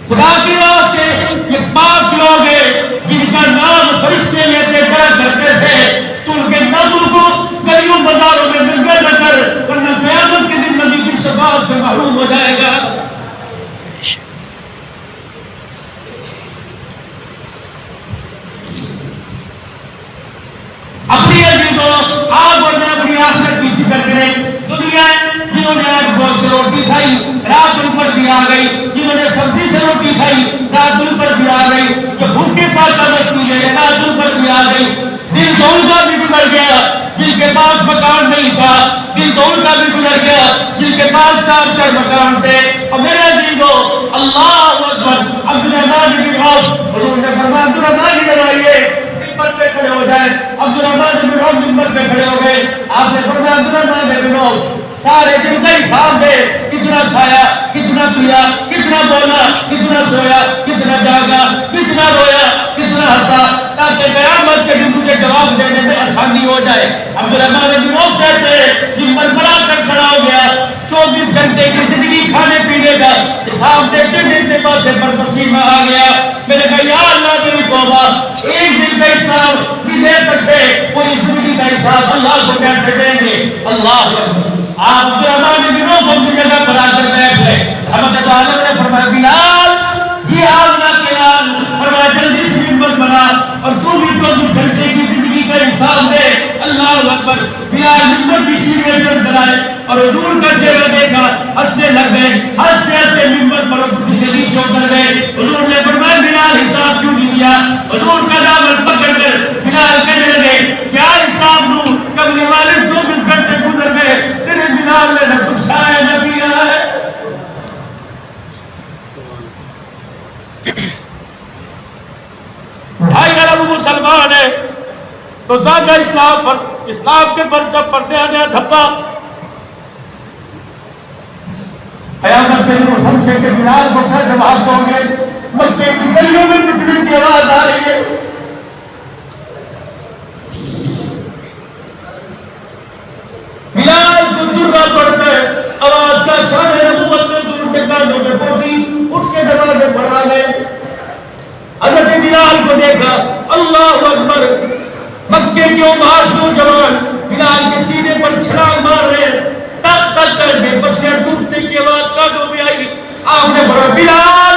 خدا کی واسطے یہ پاک لوگ ہیں جن کا نام فرشتے لیتے کیا کرتے تھے, تو ان کے نام کو گلیوں بازاروں میں ملتے نہ کر, ورنہ قیامت کے دن نبی کی شفاعت سے محروم ہو جائے گا. اپنی عزیزوں آپ اور میں اپنی آخرت کی فکر کریں. دنیا جنہوں نے آج گوشت سے روٹی کھائی رات ان پر بھی آ گئی, جنہوں نے سبزی سے روٹی کھائی رات ان پر بھی آ گئی, جو بھوکے پاکا مچھلی ہے رات ان پر بھی آ گئی. دل تو ان کا بھی گزر گیا جن کے پاس مکان نہیں تھا, دل تو ان کا بھی گزر گیا جن کے پاس 4 مکان تھے. اور میرے عزیزوں اللہ اکبر, عبدالرحمن بن عوف, حضور نے فرمایا عبدالرحمن ادھر آئیے, ممبر پہ کھڑے ہو جائے. عبدالرحمن بن عوف ممبر پہ کھڑے ہو گئے. آپ نے فرمایا عبدالرحمن بن عوف سارے دن کا حساب دے, کتنا کھایا, کتنا پیا, کتنا بولا, کتنا سویا, کتنا جاگا, کتنا رویا, کتنا ہنسا, تاکہ قیامت کے دن مجھے جواب دینے میں آسانی ہو جائے. عبدالرحمن بن عوف کہتے ہیں ممبر پر آ کر کھڑا ہو گیا, 24 گھنٹے کی زندگی کھانے پینے کا حساب دیتے دیتے ماتھے پر پسینہ آ گیا. میں نے کہا یا اللہ میری توبہ, ایک دن کا حساب نہیں دے سکتے, پوری زندگی کا حساب اللہ کو کیسے دیں گے؟ اللہ آپ عبدالرحمن بن عوف اپنی جگہ پر آ کر بیٹھ گئے. رحمت عالم نے فرمایا بلال جی آپ نہ قیال, فرمایا جلدی سے ممبر بنا اور تو بھی 24 گھنٹے کی زندگی کا حساب دے. اللہ اکبر. بلال ممبر کی سیڑھیاں چڑھ کر آئے اور حضور کا چہرہ دیکھا, ہنسنے لگ گئے, ہنستے ہنستے ممبر پر نیچے اتر گئے. حضور نے فرمایا بلال حساب کیوں نہیں دیا؟ حضور کا دامن پکڑ کر بلال کہنے لگے کیا حساب دوں, کمنے والے 24 گھنٹے گزر گئے, تیرے بلال نے نہ کچھ کھایا نہ پیا ہے. بھائی عرب مسلمان ہے تو زیادہ اسلام کے پرچم پر نیا نیا دھبا. قیامت کے دن ہم سے کہ بلال کو پھر جواب دو گے, مکے کی گلیوں میں پٹڑی کی آواز آ رہی ہے. بلال کو درہ پڑ کر آواز کا شان نبوت میں ضرور کے کانوں میں پہنچی, اٹھ کے دروازے پر آ گئے. حضرت بلال کو دیکھا, اللہ اکبر, مکے کے عماش نوجوان بلال کے سینے پر چھلانگ مار رہے ہیں, تک تک کر بے بسیاں ٹوٹنے کی آواز کانوں میں آئی. آپ نے بڑا بلال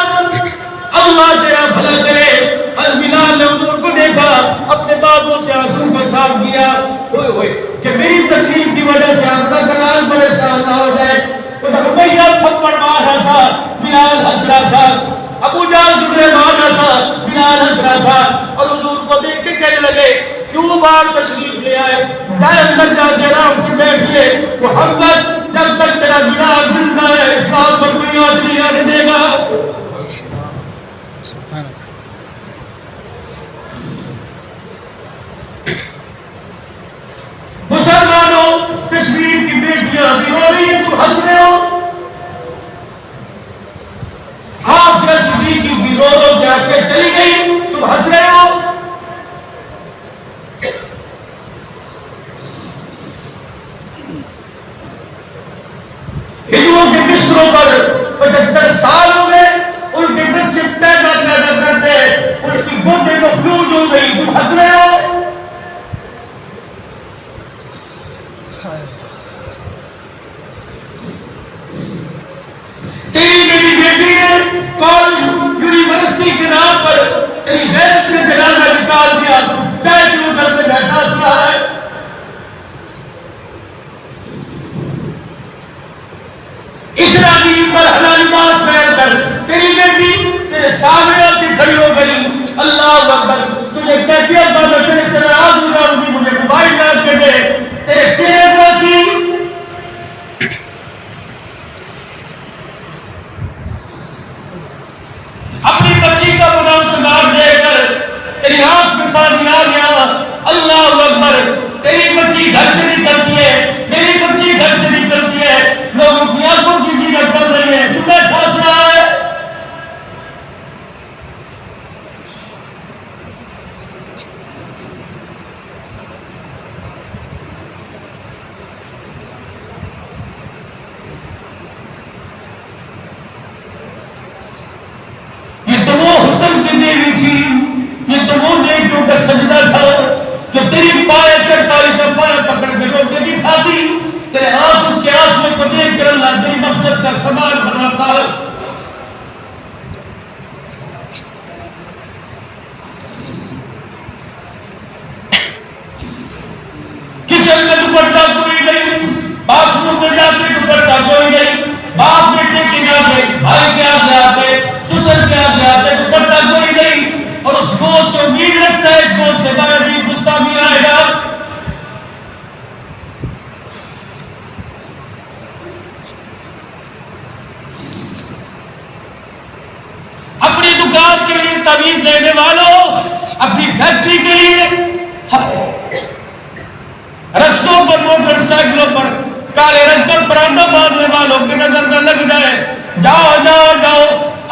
اللہ تیرا بھلا کرے. بلال نے حضور کو دیکھا, اپنے بابوں سے آنسو کو صاف کیا, ہوئے ہوئے کہ میری تکلیف کی وجہ سے آپ کا کلام پریشان نہ ہو جائے. تو ربیہ تھپڑ مار رہا تھا, بلال ہنس رہا تھا, ابو جہل تجھے مار رہا تھا, بلال ہنس رہا تھا. اور حضور کو دیکھ کے کہنے لگے کیوں بار تشریف لے آئے, جائے اندر جا کے آرام سے بیٹھیے. محمد جب تک تیرا بلال زندہ ہے اسلام پر کوئی آج نہیں آنے دے گا. مسلمانوں, کشمیر کی بیٹیاں بھی رو رہی ہیں, تم ہنس رہے ہو. آپ کشمیر کی بھی رو رو جا کے چلی گئی, تم ہنس رہے ہو. ہندوؤں کے مصروں پر 75 سال ہو گئے, ان کے بچے پیدا کرتے, ان کی گوڈے مفلوج ہو گئی, تم ہنس رہے ہو. تیری میری بیٹی نے کالج یونیورسٹی کے نام پر تیری غیرت سے جنازہ نکال دیا، چاہے کیوں گھر پہ بیٹھا سا ہے. اتنا بھی مرحلہ لباس پہن کر تیری بیٹی تیرے سامنے آ کے کھڑی ہو گئی. اللہ اکبر. تجھے کہتی ہے ابا میں تیرے سے ناراض ہو جاؤں گی، مجھے موبائل لا کے دے. تیرے چہرے پر اپنی بچی کا منام سنار دے کر تیری آنکھ میں پانی آ گیا. اللہ اکبر. تیری بچی گھر سے نکلتی ہے، میری بچی گھر سے نکلتی ہے، لوگوں کی آنکھوں کی زینت بن رہی ہے، تو بیٹھا سا ہے. یہ تو وہ حسن کی دیوی تھی، یہ تو وہ نیکیوں کا سجدہ تھا جو تیری پائے چرپائی کا پایا پکڑ کے روٹی بھی کھاتی. تیرے آنسو کے آنسو کو دیکھ کر اللہ تیری مغفرت کا سامان بناتا ہے. کچن میں دوپٹہ کوئی نہیں، باتھ روم میں جاتے دوپٹہ کوئی نہیں، باپ بیٹے کے جاتے، بھائی کے آگے آتے، سسر کے آگے آتے، دوپٹہ کوئی نہیں. اور اس گود سے امید رکھتا ہے اس گود سے بڑا عجیب غصہ بھی آئے گا. اپنی دکان کے لیے تعویذ لینے والوں، اپنی فیکٹری کے لیے رکشوں پر موٹر سائیکلوں پر کالے رنگ کا پراندہ باندھنے والوں کی نظر نہ لگ جائے. جاؤ جاؤ جاؤ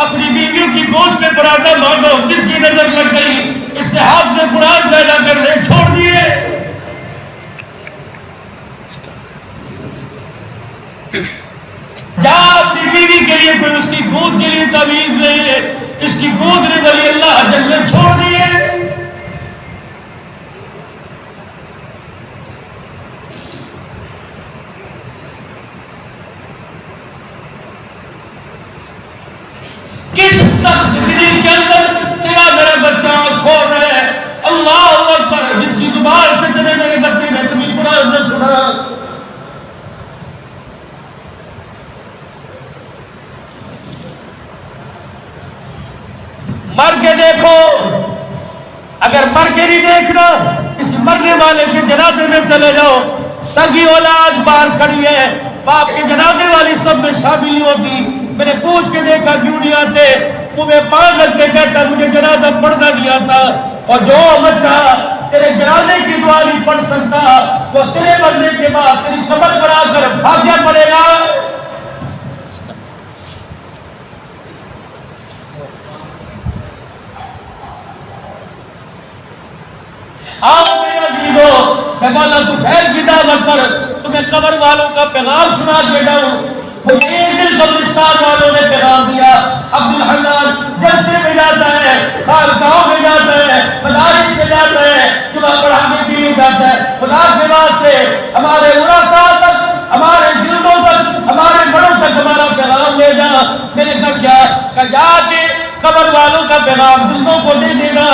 اپنی بیویوں کی گود پہ پراندہ باندھو، جس کی نظر لگ گئی اس نے ہاتھ میں قرآن پیدا کرنے چھوڑ دیے. جا اپنی بیوی کے لیے کوئی اس کی گود کے لیے تعویذ نہیں ہے، اس کی گود نے ولی اللہ جنت چھوڑ دیے. کس سخت دل کے اندر تیرا میرا بچہ کھول رہا ہے. اللہ اکبر. جس کی زبان سے تیرے میرے بچے نے تمہیں قرآن نہ سنا. مر کے دیکھو. اگر مر کے نہیں دیکھنا کسی مرنے والے کے جنازے میں چلے جاؤ. سگی اولاد باہر کھڑی ہے، باپ کے جنازے والی سب میں شامل نہیں ہوتی. میں نے پوچھ کے دیکھا کیوں نہیں آتے. تمہیں پاگل کے کہتا مجھے جنازہ پڑھنا نہیں آتا. اور جو بچہ تیرے جنازے کی دعا نہیں پڑھ سکتا وہ تیرے مرنے کے بعد تیری قبر پر آ کر فاتحہ پڑھے گا. آؤ میرے عزیزو، میں مولا طفیل کی دعوت پر تمہیں قبر والوں کا پیغام سنا کے جاؤں. مجھے ایک دن قبرستان والوں نے پیغام دیا. عبد الحنان جلسے میں جاتا ہے، خانقاہوں میں جاتا ہے، مدارس میں جاتا ہے، جمعہ پڑھانے کے لیے جاتا ہے. خدا کے واسطے ہمارے ورثاء تک، ہمارے جلدوں تک، ہمارے بڑوں تک ہمارا پیغام لے جا. میں نے کہا کیا؟ کہ جا کے قبر والوں کا پیغام جلدوں کو دے دینا.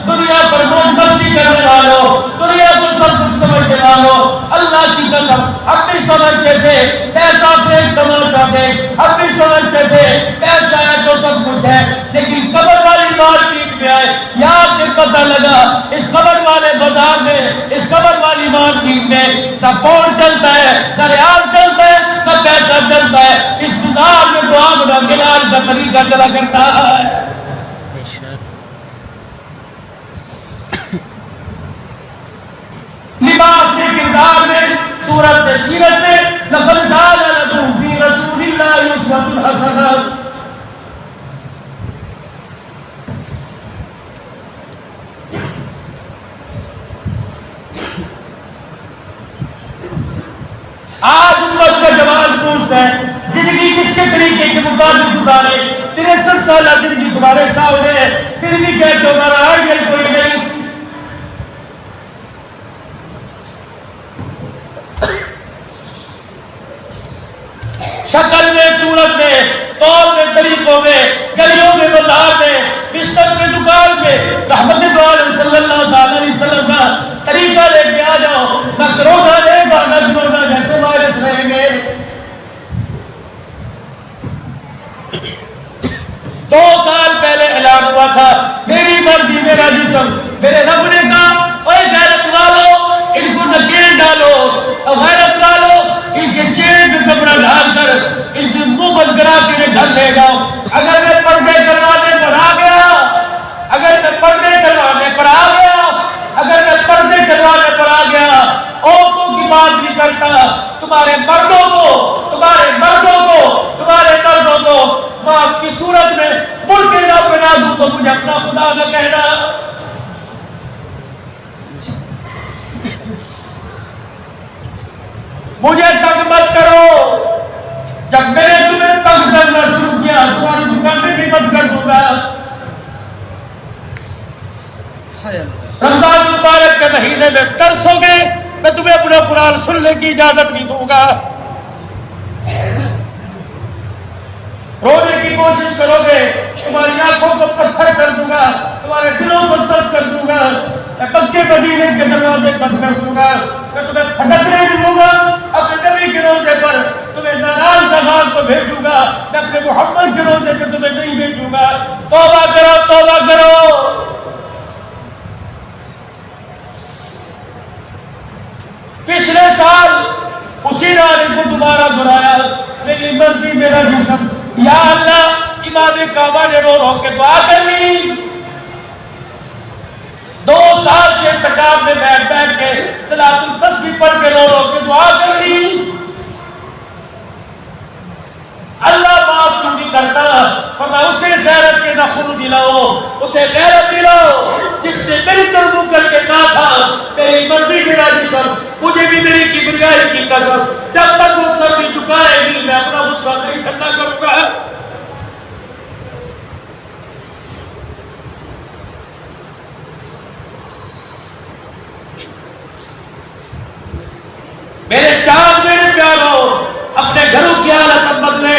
دنیا پر موج مستی کرنے والوں، دنیا کو سب کچھ سمجھنے والوں، اللہ کی قسم ہم بھی سمجھتے تھے پیسہ دیکھ تماشا دیکھ، ہم بھی سمجھتے تھے پیسہ ہے تو سب کچھ ہے. لیکن قبر والی مارکیٹ میں آئے یاد کے پتہ لگا اس قبر والے بازار میں، اس قبر والی مارکیٹ میں نہ پاؤنڈ چلتا ہے، نہ ریال چلتا ہے، نہ پیسہ چلتا ہے. اس بازار میں دعا بنا گلال کا طریقہ چلا کرتا ہے. لباس کے کردار میں، صورت میں، سیرت میں لقد کان لکم فی رسول اللہ اسوۃ حسنہ. آج امت کا جوان پوچھتا ہے زندگی کس کے طریقے کے مطابق گزارے. 63 سالہ زندگی تمہارے سامنے ہے، پھر بھی کہتے ہو ہمارا آئیڈیل کوئی نہیں. شکل میں، صورت میں مال میں, طریقوں میں, گلیوں میں, بازار میں, بستر میں, دکان میں رحمت عالم صلی اللہ علیہ وسلم کا طریقہ لے کے آ جاؤ. نہ کرونا رہے گا, نہ کرونا جیسے وائرس رہیں گے. 2 سال پہلے اعلان ہوا تھا میری مرضی میرا جسم. میرے رب نے کہا اوے غیرت والو ان کو نکیل ڈالو, غیرت والو ان کے چہرے پہ کپڑا ڈال کر ان کے منہ بند کرا کے ڈھل لے جاؤ. اگر میں پردے کروانے پر آ گیا, اگر میں پردے کروانے پر آ گیا, اگر میں پردے کروانے پر آ گیا, عورتوں کی بات نہیں کرتا, تمہارے مردوں کو, تمہارے مردوں کو, تمہارے مردوں کو ماس کی صورت میں مڑ کے نہ بنا دوں تو مجھے اپنا خدا نہ کہنا. مجھے تنگ مت کرو. جب میں نے تمہیں تنگ کرنا شروع کیا تمہاری دکانیں بھی بند کر دوں گا. رمضان مبارک کے مہینے میں ترسو گے, میں تمہیں اپنا قرآن سننے کی اجازت نہیں دوں گا. رونے کی کوشش کرو گے تمہاری آنکھوں کو پتھر کر دوں گا, تمہارے دلوں کو سخت کر دوں گا, مکے مدینے کے دروازے بند کر دوں گا. میں تمہیں پھٹکنے نہیں دوں گا. اپنے نبی کے روزے پر تمہیں ناراض نگار کو بھیجوں گا, میں اپنے محمد کے روزے پہ تمہیں نہیں بھیجوں گا. توبہ کرو, توبہ کرو. پچھلے سال اسی نعرے کو دوبارہ دہرایا, میری مرضی میرا جسم. یا اللہ امام کعبہ نے رو رو کے دعا کر لی. 2 سال سے اعتکاف میں بیٹھ بیٹھ کے صلاۃ التسبیح پڑھ کے رو رو کے دعا کر لی. اللہ معاف کیوں نہیں کرتا؟ فرمایا اسے غیرت کے نخل دلاؤ, اسے غیرت دلاؤ جس نے میری طرف کر کے کہا تھا میری مرضی میرا جسم. مجھے بھی میری کبریائی کی قسم, جب تک وہ سر نہیں جھکائے گی میں اپنا غصہ نہیں ٹھنڈا کروں گا. میرے چاند میرے پیاروں, اپنے گھروں کی حالت بدلے.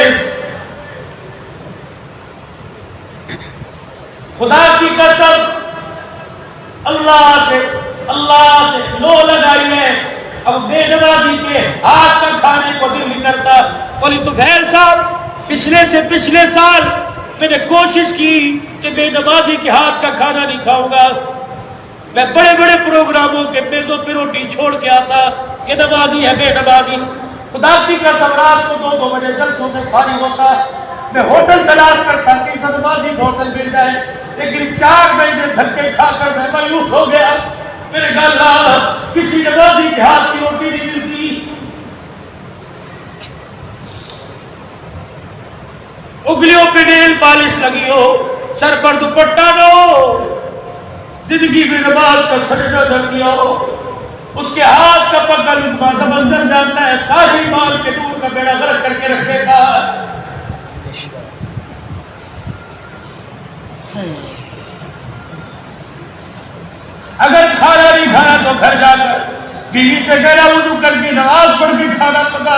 خدا کی قسم اللہ سے لو لگائی ہے. اب بے نمازی کے ہاتھ کا کھانے کو دل نہیں کرتا. ولی طفیل صاحب پچھلے سال میں نے کوشش کی کہ بے نمازی کے ہاتھ کا کھانا نہیں کھاؤں گا. میں بڑے بڑے پروگراموں کے میزوں پہ روٹی چھوڑ کے آتا کہ نمازی ہے بے نمازی. خدا کی قسم رات کو 2 بجے جلسوں سے فارغ ہوتا, میں ہوٹل تلاش کرتا کہ نمازی ہوٹل مل جائے, لیکن 4 مہینے دھکے کھا کر میں مایوس ہو گیا. میرے گھر اللہ کسی نمازی کے ہاتھ کی روٹی نہیں ملتی. انگلیوں پہ نیل پالش لگی ہو, سر پر دوپٹہ نہ ہو, زندگی میں نماز کا سجدہ نہ کیا ہو, اس کے ہاتھ کا پکڑ منظر جانتا ہے ساری مال کے نور کا بیڑا غرق کر کے رکھے گا. اگر کھانا نہیں کھانا تو گھر جا کر بیوی سے گہرا وضو کر کے نماز پڑھ کے کھانا پکا,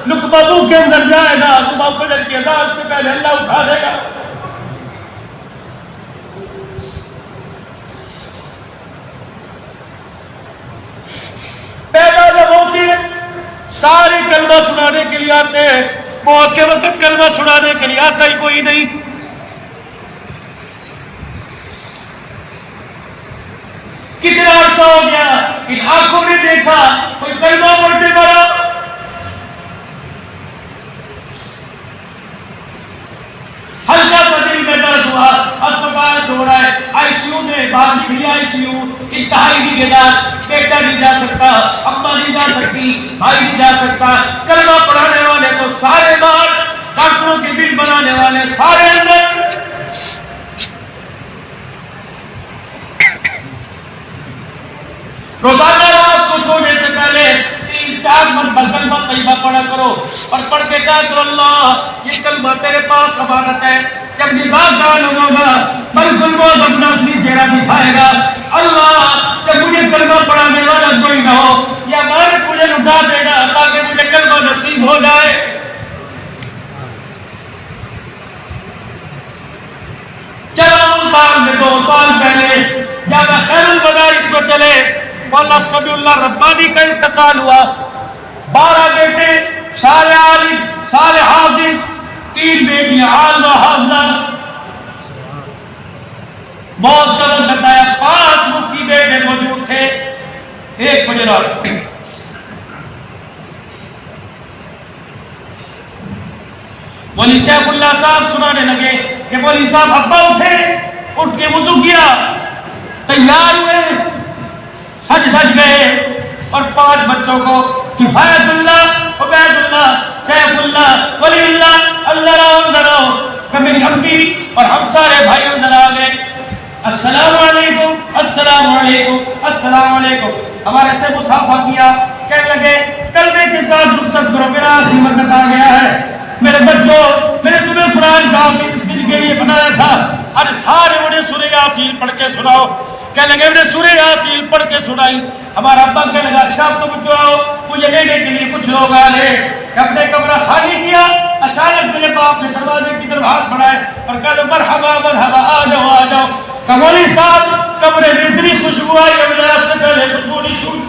لقمہ منہ کے اندر جائے گا, صبح فجر کی اذان سے پہلے اللہ اٹھا دے گا. پیدا جب ہوتی ہے سارے کلمہ سنانے کے لیے آتے ہیں, موت کے وقت کلمہ سنانے کے لیے آتا ہی کوئی نہیں. کتنا عرصہ ہو گیا ان آنکھوں نے دیکھا کوئی کلمہ پڑھتے مرا. ہلکا سا دل میں درد ہوا, اسپتال چھوڑا ہے, آئی سی یو میں, باہر نکلی آئی سی یو, انتہائی نگہداشت, بیٹا نہیں جا سکتا, اماں نہیں جا سکتی, بھائی نہیں جا سکتا. کلمہ پڑھانے والے کو سارے باہر, ڈاکٹروں کے بل بنانے والے سارے اندر. روزانہ رات کو سونے سے پہلے 3-4 مرتبہ کلمہ طیبہ پڑھا کرو, اور پڑھ کے کہا کرو اللہ یہ کلمہ تیرے پاس امانت ہے, جب نظام ڈال ہوگا ملک الموت اپنا اصلی چہرہ دکھائے گا. اللہ جب مجھے کلمہ پڑھانے والا کوئی نہ ہو, یہ امانت مجھے لٹا دینا تاکہ مجھے کلمہ نصیب ہو جائے. سال پہلے جامعہ خیر المدارس میں چلے، مولانا سمیع اللہ ربانی کا انتقال ہوا، 12 بیٹے سارے عالم سارے حافظ، 3 بیٹیاں عالمہ حافظہ، موت کا وقت بتایا 5 مفتی بیٹے موجود تھے، ایک بجے رات مولوی شیخ اللہ صاحب سنانے لگے کہ مولوی صاحب ابا اٹھے، اٹھ کے وضو کیا، تیار ہوئے، سج دھج گئے اور 5 بچوں کو کفایت اللہ، عبید اللہ، سیف اللہ، ولی اللہ، اللہ راؤ اندر آؤ کہ میری امی اور ہم سارے بھائی اندر آ گئے، السلام علیکم السلام علیکم السلام علیکم، ہمارے سے مصافحہ کیا، کہنے لگے کلمے کے ساتھ رخصت کرو، میرا آخری وقت آ گیا ہے، میرے بچوں میں نے تمہیں قرآن کہا کہ اس دن کے لیے بنایا تھا، اور سارے مجھے سورہ یاسین پڑھ کے سناؤ، کہنے لگے میں نے سورہ یاسین پڑھ کے سنائی، ہمارا ابا کہنے لگا اچھا تم کیوں آؤ، مجھے لینے کے لیے کچھ لوگ آ گئے، اپنے کمرہ خالی کیا، اچانک میرے باپ نے دروازے کی طرف ہاتھ بڑھائے اور کہا مرحبا مرحبا آ جاؤ آ جاؤ، کہ مولوی صاحب کمرے میں اتنی خوشبو آئی کہ مجھے آپ سے پہلے خوشبو نہیں سنی،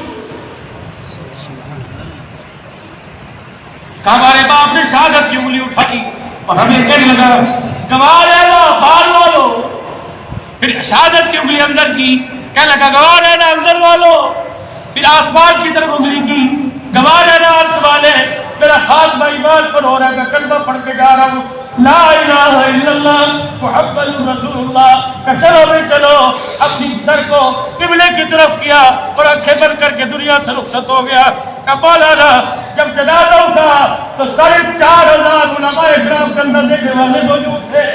کہ ہمارے باپ نے شہادت کی انگلی اٹھائی اور ہمیں کہنے لگا گوار ہے نا بار والو، پھر شہادت کی انگلی اندر کی، کہنے لگا گوار ہے نا اندر والو، پھر آسمان کی طرف انگلی کی، گوار ہے نا عرش والے، میرا خاتمہ ایمان پر ہو رہا ہے، میں کلمہ پڑھ کے جا رہا ہوں، لا الہ الا اللہ محمد رسول اللہ، کہ چلو بھائی چلو، اپنی سر کو قبلے کی طرف کیا اور آنکھیں بند کر کے دنیا سے رخصت ہو گیا، کہ مولانا جب جنازہ اٹھا تو 4,500 علماء اکرام کے اندر دیکھنے والے موجود تھے،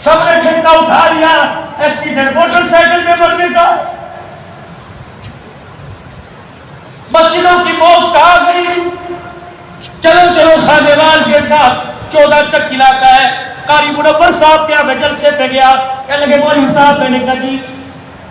سب نے چھٹا اٹھا لیا، ایکسیڈنٹ موٹر سائیکل میں مرنے کا، مسجدوں کی موت کہاں گئی، چلو چلو خانیوال کے ساتھ 14 چک علاقہ ہے، قاری منور صاحب کے یہاں جلسے پہ گیا، کہنے لگے مولوی صاحب میں نے کہا جی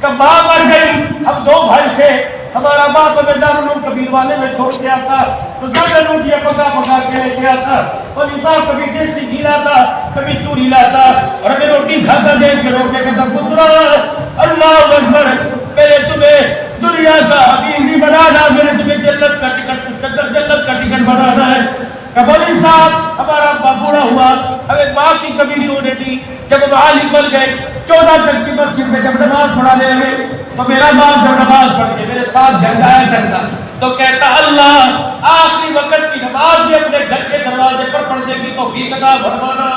کہ ماں مر گئی، ہم 2 بھائی تھے، ہمارا باپ ہمیں دارالعلوم کبیر والے میں چھوڑ کے آتا تو دردن روٹیاں پکا پکا کے لے کے آتا، مولوی صاحب کبھی دیسی گھی لاتا کبھی چوری لاتا اور ہمیں روٹی کھاتا دیکھ کے روک کے کہتا پترا اللہ اکبر، میرے تمہیں دنیا کا حبیب نہیں بنانا، میرے تمہیں جنت کا ٹکٹ جنت کا ٹکٹ بنانا ہے، کہ مولوی صاحب ہمارا ابا بوڑھا ہوا، ہمیں ماں کی کمی نہیں ہونے دی، جب ہم عالم بن گئے 14 چک کی مسجد میں جب نماز پڑھانے لگے تو میرا باپ جب نماز پڑھ کے میرے ساتھ گھنٹایا کرتا تو کہتا اللہ آخری وقت کی نماز بھی اپنے گھر کے دروازے پر پڑھنے کی توفیق عطا فرمانا،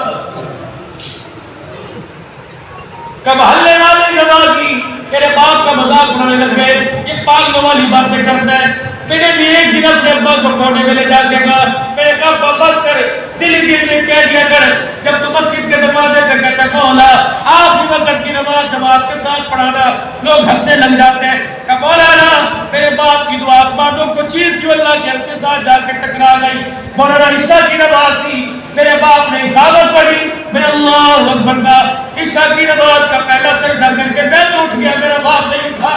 کہ محلے والے نمازی میرے باپ کا مذاق اڑانے لگ گئے، یہ پاگلوں والی باتیں کرتا ہے، میں نے بھی ایک دن اپنے ابا کو کونے میں لے جا کے کہا، میں نے کہا پاپا کر دل میں کہہ دیا کر جب تو مسجد کے دروازے پہ کہتا مولا آخری وقت کی نماز جماعت کے ساتھ پڑھانا، لوگ ہنسنے لگ جاتے ہیں، کہ مولانا میرے باپ کی دعا آسمانوں کو چیر کیوں اللہ کے عرش کے ساتھ جا کے ٹکرا گئی، مولانا عشاء کی نماز تھی، میرے باپ نے اقامت پڑھی، میں اللہ اکبر کا عشاء کی نماز کا پہلا سجدہ کر کے میں تو اٹھ گیا، میرا باپ نہیں اٹھا،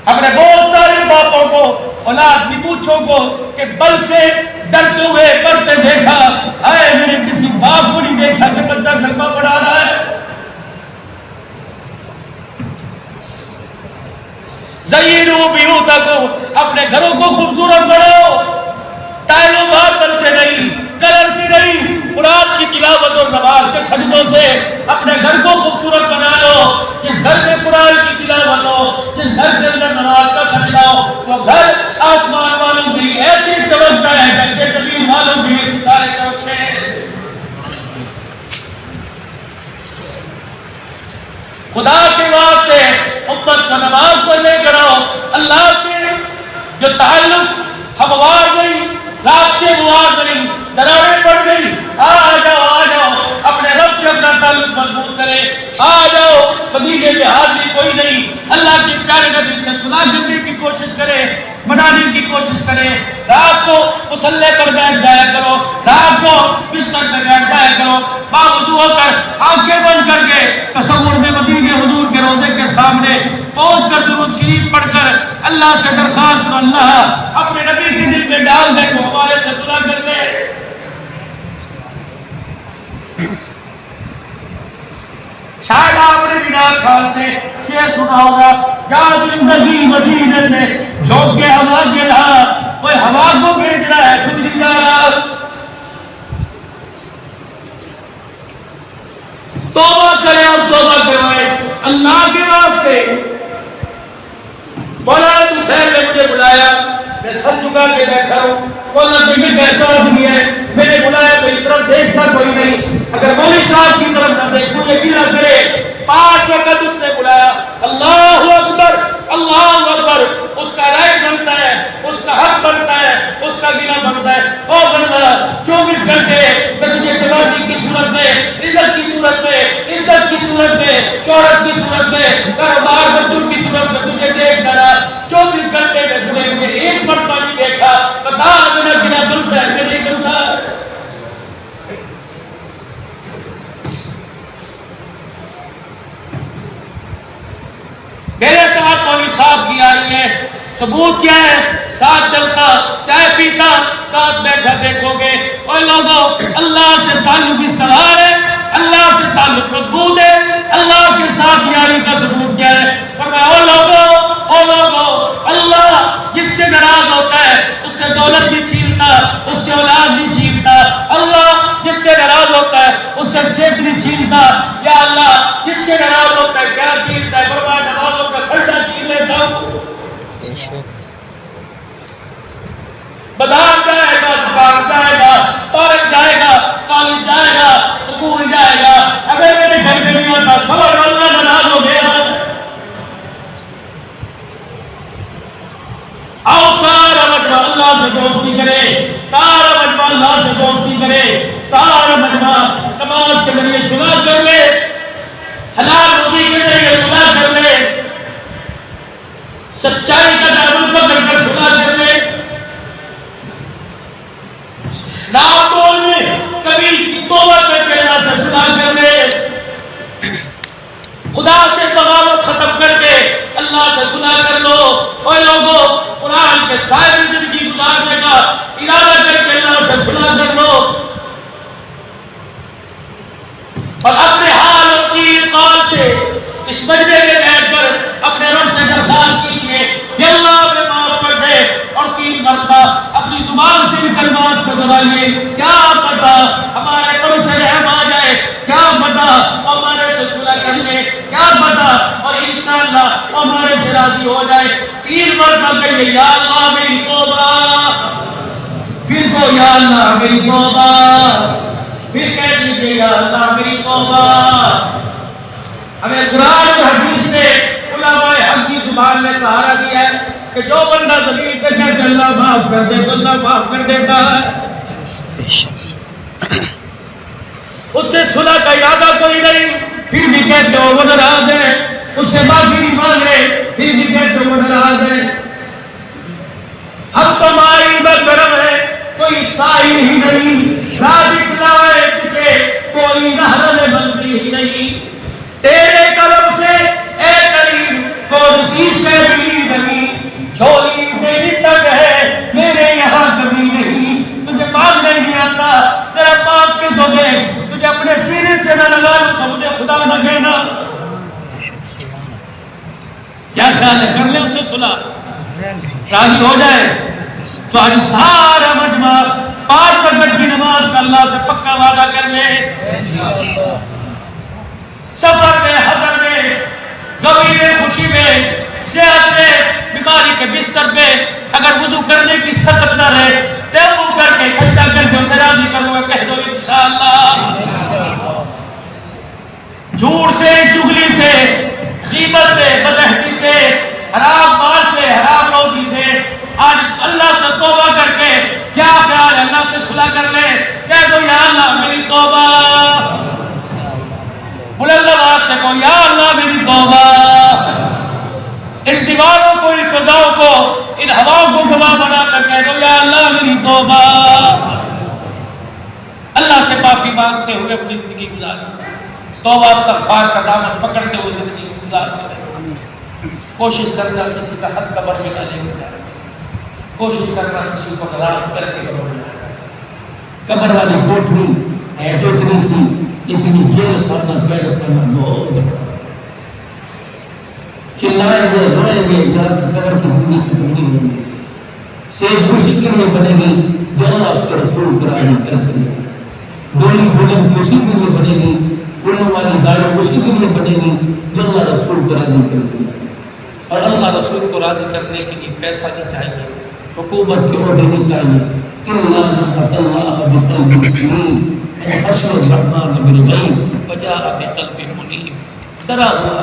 اپنے بہت سارے باپوں کو اولاد بھی پوچھو کو کہ بل سے ڈرتے ہوئے پڑھتے دیکھا، اے میرے کسی باپ کو نہیں دیکھا کہ بچہ کلمہ پڑھا رہا ہے، زینوا بیوتکم، اپنے گھروں کو خوبصورت بناؤ، ٹائلوں ماربل سے نہیں، کلر سے نہیں، قرآن کی تلاوت اور نماز کے سجدوں سے اپنے گھر کو خوبصورت بنا لو، جس گھر میں قرآن کی تلاوت ہو، جس گھر کے اندر نماز کا سجدہ ہو، وہ گھر آسمان والوں کے لیے ایسی چمکتا ہے جیسے زمین والوں کے لیے ستارے چمکتے ہیں، خدا کے واسطے امت کا نماز پڑھنے کرو، اللہ سے جو تعلق ہموار نہیں، رات کے موار نہیں، دراڑیں پڑ گئی، آ جاؤ اپنے رب سے اپنا تعلق مضبوط کرے، آ جاؤ خدیجے پہ حاضری کوئی نہیں، اللہ کے پیارے نبی سے سنا کرنے کی کوشش کرے، منانے کی کوشش کرے، رات کو مصلی پر بیٹھ جایا کرو، رات کو بستر پہ بیٹھ جایا کرو، باوضو ہو کر آنکھیں بند کر کے تصور میں مدینے حضور کے روضے کے سامنے پہنچ کر درود شریف پڑھ کر اللہ سے درخواست کرو اللہ اپنے نبی کے دل میں ڈال دے کو ہمارے سے صلح کر دے. شاید آپ نے بلال خان سے شعر سنا ہوگا کیا زندگی مدینے سے جھونک کے ہوا گلا کوئی ہوا کو بھیج رہا ہے خود نہیں جا رہا. توبہ کرے اور توبہ کروائے اللہ کے واسطے. مولانا تو خیر نے مجھے بلایا میں سر جھکا کے بیٹھا ہوں. مولانا دیکھیں کیسا آدمی ہے میں نے بلایا میری طرف دیکھتا کوئی نہیں. اگر مولوی صاحب کی طرف نہ دیکھوں یہ گلا کرے 5 وقت اس نے بلایا اللہ اکبر اللہ اکبر. اس کا رائٹ بنتا ہے اس کا حق بنتا ہے اس کا گلا بنتا ہے. او بندہ 24 گھنٹے میں تجھے جوانی کی صورت میں عزت کی صورت میں عزت کی صورت میں شہرت کی صورت میں کاروبار مزدور کی صورت میں تجھے دیکھتا رہا. 24 گھنٹے میں تمہیں ایک مرتبہ نہیں دیکھا. بتا میرا گلا بنتا ہے کہ نہیں بنتا. میرے ساتھ مولوی صاحب کی آئی ہے ثبوت کیا ہے ساتھ چلتا چائے پیتا ساتھ بیٹھا دیکھو گے. اور لوگوں اللہ سے تعلق استوار ہے اللہ سے تعلق مضبوط ہے اللہ کے ساتھ یاری کا ثبوت کیا ہے. فرمایا او لوگوں اللہ جس سے ناراض ہوتا ہے اس سے دولت نہیں چھینتا اس سے اولاد نہیں چھینتا. اللہ جس سے ناراض ہوتا ہے اس سے صحت نہیں چھینتا. یا اللہ جس سے ناراض ہوتا ہے کیا چھینتا ہے. فرمایا نمازوں کا سجدہ چھین لیتا ہوں. بازار جائے گا دکان جائے گا پارک جائے گا کالج جائے گا سکول جائے گا اگر میرے گھر میں نہیں ہوتا صبر اللہ ناراض ہو گیا. آؤ سارا مجمع اللہ سے دوستی کرے سارا مجمع اللہ سے دوستی کرے سارا مجمع نماز کے ذریعے صلح کر لے حلال روزی کے ذریعے صلح کر لے سچائی کا دامن پکڑ کر صلح کر لے. نام بول میں کبھی توبہ کر کے اللہ سے صلح کر لے. خدا سے بغاوت ختم کر کے اللہ سے صلح کر لو. اور لوگوں قرآن کے سائے زندگی گزارنے کا ارادہ کر کے اللہ سے صلح کر لو اور اپنے حال اور تیر قال سے اس مجمع میں بیٹھ کر اپنے رب سے درخواست کیجیے کہ اللہ ہمیں معاف کر دے. اور 3 مرتبہ اپنی زبان سے کلمات کو دہرائیے. کیا پتہ ہمارے پر سے رحم آ جائے کیا پتہ ہمارے سے صلح کر لے کیا پتہ اور انشاءاللہ ہمارے سے راضی ہو جائے. 3 مرتبہ کہیے یا اللہ میری توبہ پھر کو یا اللہ میری توبہ پھر کہہ دیجیے یا اللہ میری توبہ. ہمیں قرآن اور حدیث نے علماء حق کی زبان نے سہارا دیا ہے کہ جو بندہ ذلیل پہ کہتے اللہ معاف کر دے تو اللہ معاف کر دیتا ہے. اس سے صلح کا ارادہ کوئی نہیں پھر بھی کہتے ہو وہ ناراض ہے. اس سے معافی نہیں مانگ رہے پھر بھی کہتے ہو وہ ناراض ہے. ہم تو مائی میں کرم ہے کوئی سائل ہی نہیں راہ دکھلائے کسے کوئی رہنم منزل ہی نہیں. تیرے کرم سے اے کریم کون سی شے ملی نہیں جھولی تیری تک ہے میرے یہاں کمی نہیں. تجھے مانگنے نہیں آتا تیرا مانگ کے دو دے تجھے اپنے سینے سے نہ لگا تو مجھے خدا نہ کہنا. کیا خیال ہے کر لے اس سے صلح راضی ہو جائے تو آج سارا مجمع 5 وقت کی نماز کا اللہ سے پکا وعدہ کر لے. سفر میں حضر میں غمی میں خوشی میں صحت میں بیماری کے بستر پہ اگر وضو کرنے کی سخت نہ رہے تیمم کر کے سجدہ کر کے اسے راضی کروں گا کہہ دو انشاءاللہ. جھوٹ سے چغلی سے غیبت سے بدعہدی سے حرام مال سے حرام روزی سے آج اللہ سے توبہ کر کے کیا خیال ہے اللہ سے صلح کر لے. کہہ دو یا اللہ میری توبہ بلند آواز سے کہو یا اللہ میری توبہ. ان دیواروں کو ان فضاؤں کو ان ہواؤں کو گواہ بنا کر کہہ دو یا اللہ میری توبہ. اللہ سے معافی مانگتے ہوئے اپنی زندگی گزاریں. توبہ استغفار کا دامن پکڑتے ہوئے زندگی گزارتے رہیں. کوشش کرنا کسی کا حق قبر میں نہ لے کے جائے، کوشش کرنا کسی کو ناراض کر کے قبر میں جائے۔ قبر والی کوٹھی ہے تو اتنی سی، اتنی جیل کرنا قید کرنا بہت بڑا، چلائیں گے روئیں گے قبر کی زندگی ختم نہیں ہوگی، سیب مشکل میں بنے گی جو اللہ اس کا رسول قرآن کرتے ہیں، ڈولی بلند مشکل میں بنے گی، اڑنے والی گاڑی مشکل میں بنے گی جو اللہ رسول قرآن کرتے ہیں۔ اور اللہ رسول کو راضی کرنے کے لیے پیسہ نہیں چاہیے، حکومت کی اور دینی چاہیے اللہ اللہ بقلب مسلم خشع الرحمن بالغیب وجاء بقلب منیب، ڈرا ہوا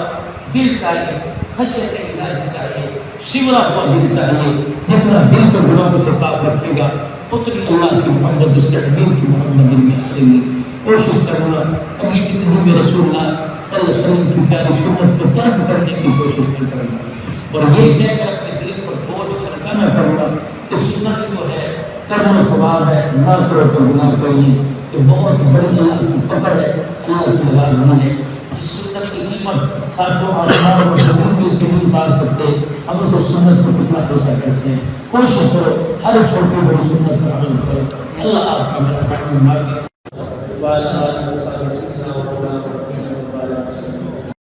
دل چاہیے، خشیت الہی چاہیے، شورا ہوا دل چاہیے، جتنا دل کو گناہوں سے صاف رکھے گا اتنی اللہ کی محبت اس کے حبیب کی محبت دل میں آئے گی۔ کوشش کرنا اپنی زندگی میں رسول اللہ صلی اللہ علیہ وسلم کی پیاری سنت کو ترک کرنے کی کوشش کرنا، اور یہ کہہ کر اپنے دل پر بوجھ ہلکا نہ کرنا کہ سنت جو ہے کرنا ثواب ہے، نہ کرو تو گناہ کریے، کہ بہت بڑی اللہ کی پکڑ ہے، اللہ کی لازمی ہے۔ اس سنت کی قیمت ساتوں آسمان اور زمین میں نہیں پا سکتے، ہم اس سنت کو کتنا پیدا کرتے ہیں۔ کوشش کرو ہر چھوٹی بڑی سنت پر عمل کرو، اللہ آپ کا میرا کام نماز